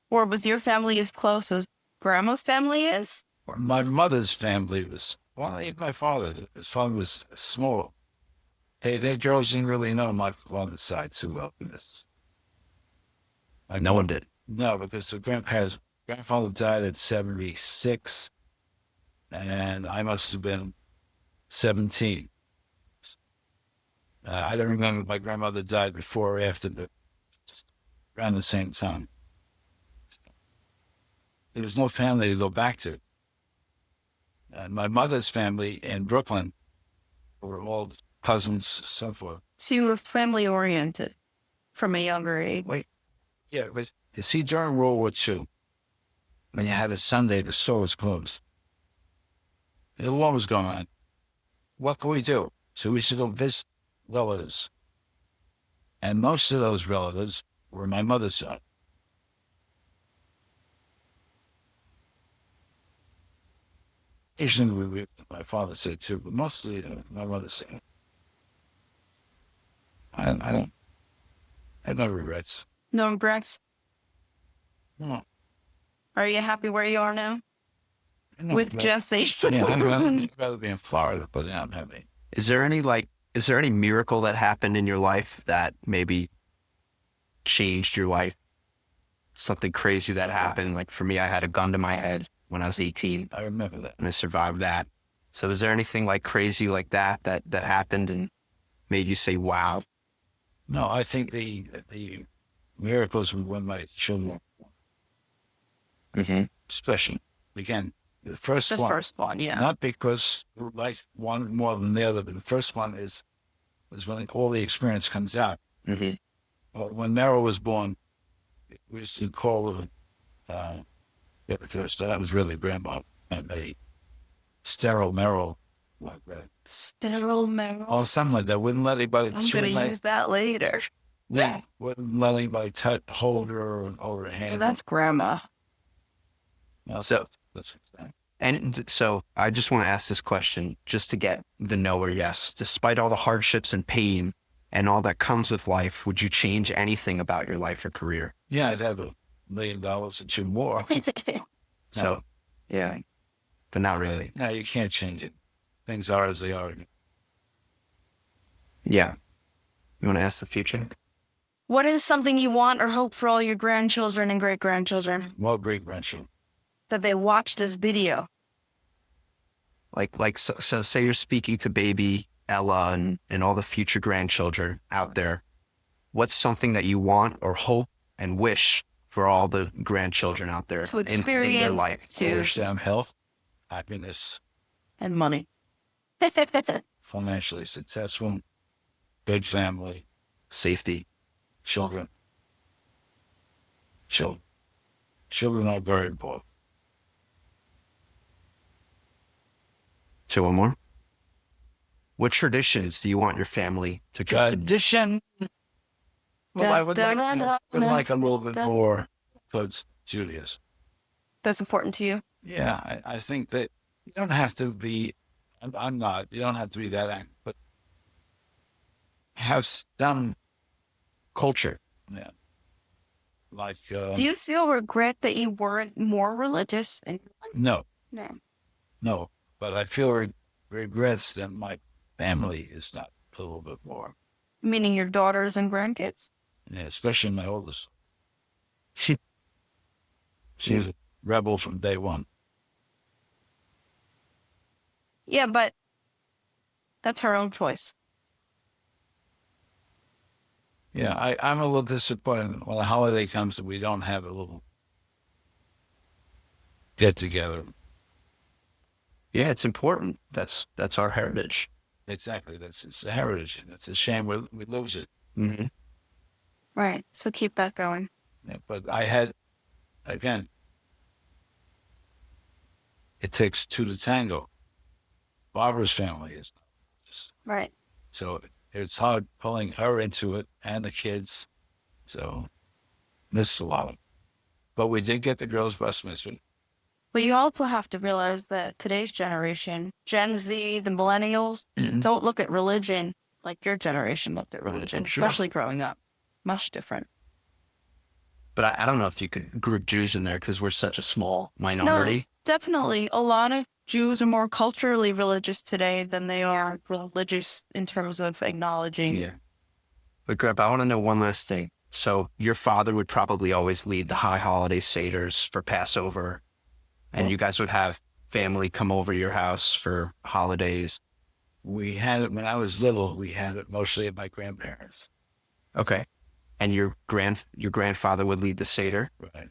Or was your family as close as Grandma's family is? My mother's family was Well, even my father, his father was small. Hey, they girls didn't really know my father's side too well. No one did. No, because the grandfather died at 76, and I must have been 17. I don't remember if my grandmother died before or after, just around the same time. There was no family to go back to. And my mother's family in Brooklyn were all cousins, so forth. So you were family oriented from a younger age. Wait, yeah, but you see, during World War II, when you had a Sunday, the store was closed. The war was going on. What could we do? So we should go visit relatives. And most of those relatives were my mother's side. Occasionally, my father said too, but mostly my mother's side. I have no regrets. No regrets. No. Are you happy where you are now? No With regrets. Jesse? Yeah, I'd rather be in Florida, but yeah, I'm happy. Is there any miracle that happened in your life that maybe changed your life? Something crazy that happened. Like for me, I had a gun to my head when I was 18 I remember that. and I survived that. So is there anything like crazy like that happened and made you say, wow? No, I think the miracles were when my children, Mm-hmm. especially, again, the first The one, first one, yeah. not because like one more than the other, but the first one is when all the experience comes out. Mm-hmm. Well, when Meryl was born, we used to call her, because that was really grandma, and a sterile Meryl, like that. Sterile marrow. Or something like that. Wouldn't let anybody, I'm going to use that later. wouldn't let anybody hold her or hold her hand. Well, that's grandma. No, So- that's And so I just want to ask this question just to get the no or yes. Despite all the hardships and pain and all that comes with life, would you change anything about your life or career? yeah, I'd have $1 million and two more. So, yeah, but not really. No, you can't change it. Things are as they are. Yeah. You want to ask the future? What is something you want or hope for all your grandchildren and great-grandchildren? More great grandchildren. That they watch this video. So say you're speaking to baby Ella and all the future grandchildren out there. What's something that you want or hope and wish for all the grandchildren out there To in their experience, life? I to, wish them health, happiness, and money. financially successful, good family, Safety. children. Children are very important. So one more. What traditions do you want your family to continue? Tradition. Well, I would like a little bit more towards Julius. That's important to you? Yeah, I think that you don't have to be, I'm not, you don't have to be that angry, but have some culture. Yeah. Like, Do you feel regret that you weren't more religious? no, No. but I feel regrets that my family is not a little bit more, Meaning your daughters and grandkids? yeah, especially my oldest. She was a rebel from day one. Yeah, but that's her own choice. Yeah, I'm a little disappointed when a holiday comes and we don't have a little get together. Yeah, it's important. That's our heritage. Exactly, it's a heritage. It's a shame we lose it. Mm-hmm. Right. So keep that going. Yeah, but I had, again, it takes two to tango. Barbara's family is just, Right. so it's hard pulling her into it and the kids. So missed a lot of it. But we did get the girls' bus mitzvah. But you also have to realize that today's generation, Gen Z, the millennials, don't look at religion like your generation looked at religion, Sure. especially growing up. Much different. But I don't know if you could group Jews in there because we're such a small minority. Definitely. A lot of Jews are more culturally religious today than they are religious in terms of acknowledging. Yeah. But Grandpa, I want to know one last thing. So your father would probably always lead the high holiday seders for Passover, and you guys would have family come over to your house for holidays. We had it when I was little. We had it mostly at my grandparents. Okay. And your grandfather would lead the seder, Right.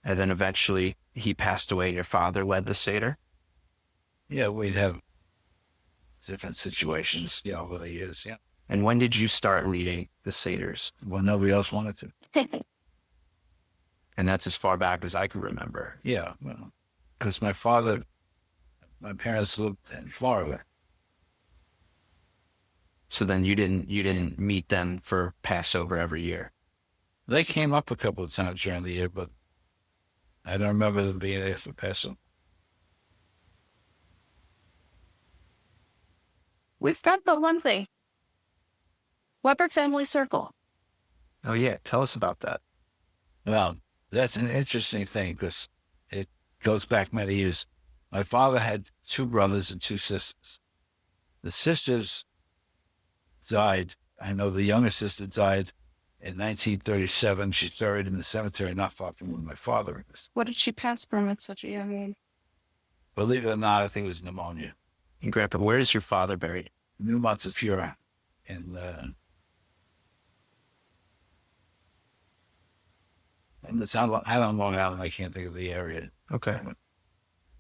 and then eventually he passed away and your father led the seder? Yeah, we'd have different situations, over the years, yeah. And when did you start leading the seders? Well, nobody else wanted to. And that's as far back as I can remember. Yeah, well, because my parents lived in Florida. So then you didn't meet them for Passover every year. They came up a couple of times during the year, but I don't remember them being there for Passover. We've got but one thing. Weber Family Circle. Oh yeah, tell us about that. Well, that's an interesting thing because it goes back many years. My father had 2 brothers and 2 sisters. The sisters died. I know the younger sister died in 1937. She's buried in the cemetery not far from where my father is. What did she pass from at such a young age? Believe it or not, I think it was pneumonia. And Grandpa, where is your father buried? New Montefiore in the town of Long Island. I can't think of the area. Okay.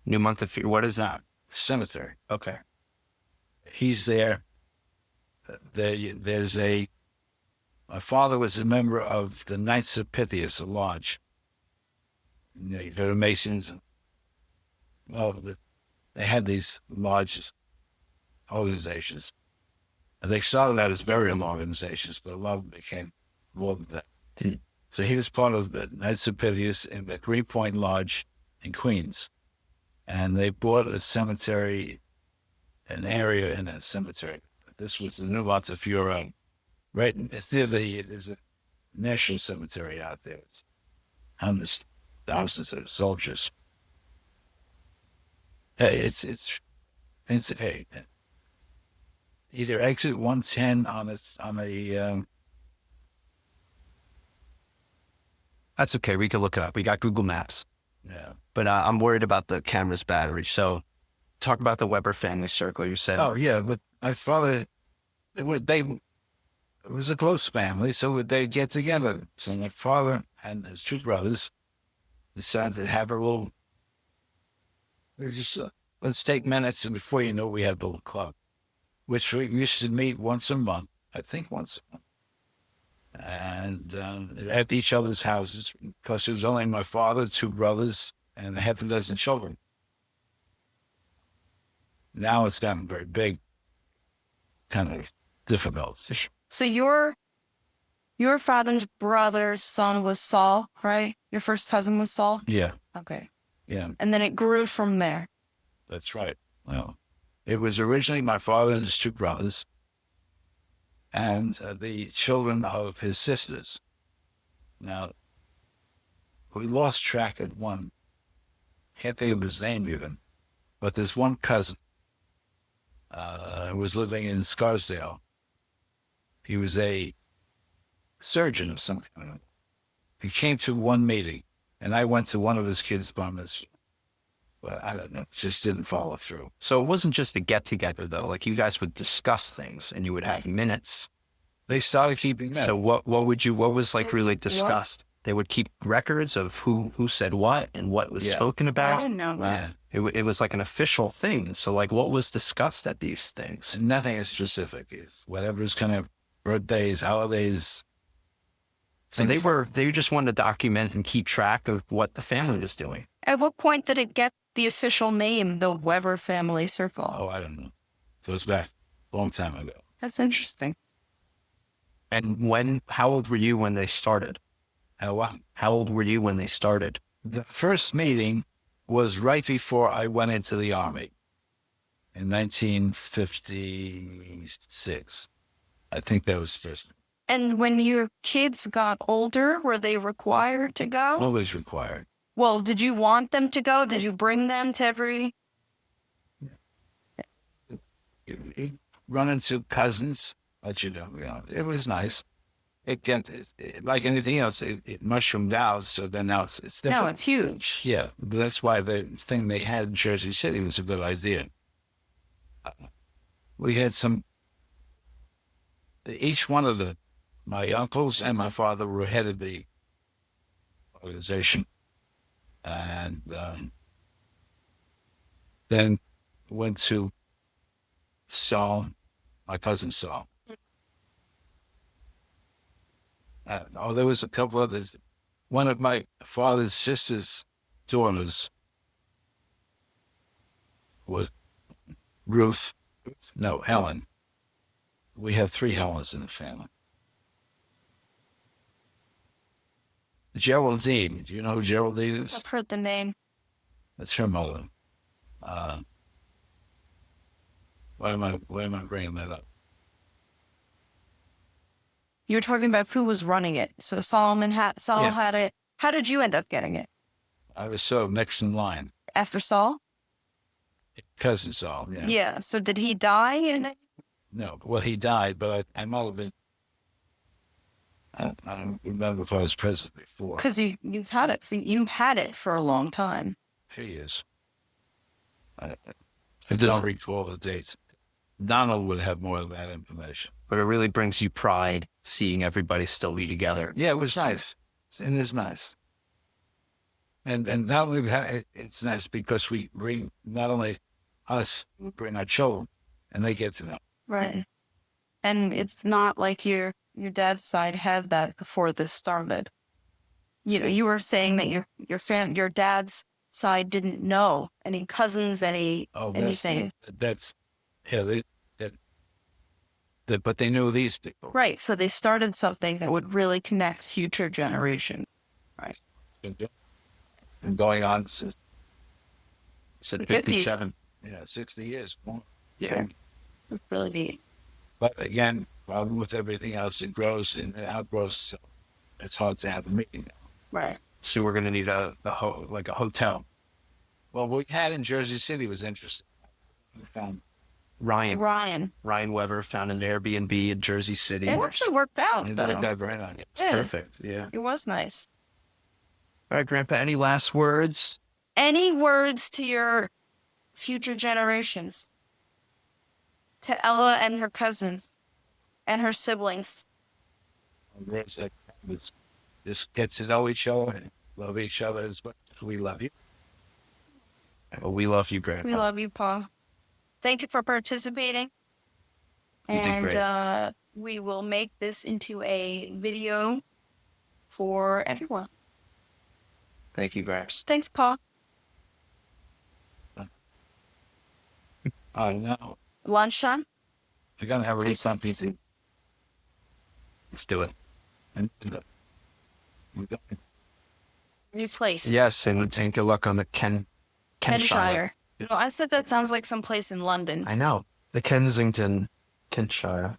New Montefiore. What is that? Cemetery. Okay. He's there. My father was a member of the Knights of Pythias, a lodge. You heard of Masons. Well, they had these lodges, organizations. And they started out as burial organizations, but a lot of them became more than that. So he was part of the Knights of Pythias in the Greenpoint Lodge in Queens. And they bought a cemetery, an area in a cemetery. This was the New Montefiore. Right, there's a national cemetery out there. It's hundreds, thousands of soldiers. Hey, hey, either exit 110 on a That's okay. We can look it up. We got Google Maps. yeah. But I'm worried about the camera's battery. So talk about the Weber Family Circle. You said. Oh yeah, but my father, it was a close family, so they'd get together. So my father and his 2 brothers decided to have a little. Let's take minutes, and before you know, we had a little club, which we used to meet once a month. I think once a month. And at each other's houses, because it was only my father, 2 brothers, and a half a dozen children. Now it's gotten very big, kind of difficult. So your father's brother's son was Saul, right? Your first cousin was Saul? Yeah, Okay. yeah, And then it grew from there. that's right. Well, it was originally my father and his 2 brothers, and the children of his sisters. Now, we lost track of one. Can't think of his name even, but there's one cousin who was living in Scarsdale. He was a surgeon of some kind. He came to one meeting, and I went to one of his kids' bar mitzvah. But I don't know, just didn't follow through. So it wasn't just a get together though. Like you guys would discuss things and you would have minutes. They started keeping minutes. So what was like really discussed? They would keep records of who said what and what was spoken I about. didn't know that. Yeah. It was like an official thing. So like what was discussed at these things? And nothing is specific. It's whatever's kind of birthdays, holidays. So they just wanted to document and keep track of what the family was doing. At what point did it get the official name, the Weber Family Circle? Oh, I don't know. Goes back a long time ago. That's interesting. And how old were you when they started? How old were you when they started? The first meeting was right before I went into the Army in 1956. I think that was first. And when your kids got older, were they required to go? Always required. Well, did you want them to go? Did you bring them to every? You run into cousins, but you know, it was nice. Like anything else, it mushroomed out. So then now it's different. No, it's huge. Yeah, but that's why the thing they had in Jersey City was a good idea. We had each one of my uncles and my father were head of the organization. And then went to Saul, my cousin Saul. There was a couple others. One of my father's sister's daughters was Helen. We have 3 Helens in the family. Geraldine, do you know who Geraldine is? I've heard the name. That's her mother. Why am I bringing that up? You were talking about who was running it. So Saul Yeah. had it. How did you end up getting it? I was so next in line. After Saul? Cousin Saul, yeah. Yeah. So did he die? And No, well, he died, but I might have been. I don't remember if I was present before. because you've had it. So you had it for a long time. 2 years. I don't recall the dates. Donald would have more of that information. But it really brings you pride seeing everybody still be together. Yeah, it was nice. It is nice. And not only that, it's nice because we bring, not only us, we bring our children, and they get to know. Right. And it's not like your dad's side had that before this started. You know, you were saying that your dad's side didn't know any cousins, anything. That's yeah. But they knew these people. Right. So they started something that would really connect future generations. Right. Been going on since Said 50s. 57. 60 years. More. Yeah. It's really neat. But again, problem with everything else, it grows and it outgrows. So it's hard to have a meeting. Right. So we're going to need a hotel. Well, what we had in Jersey City was interesting. We found Ryan Weber found an Airbnb in Jersey City. It actually worked out, it though. worked right on it. Yeah. Perfect. Yeah. It was nice. All right, Grandpa, any last words? Any words to your future generations? To Ella and her cousins and her siblings. Just get to know each other and love each other as much as we love you. Well, we love you, Grandpa. We love you, Pa. Thank you for participating. You did great. And we will make this into a video for everyone. Thank you, Gramps. Thanks, Pa. No. Lunchtime? We're going to have a some pizza. Let's do it. And we're going. New place. Yes, and good luck on the Kenshire. Kenshire. No, I said that sounds like some place in London. I know. The Kensington, Kenshire.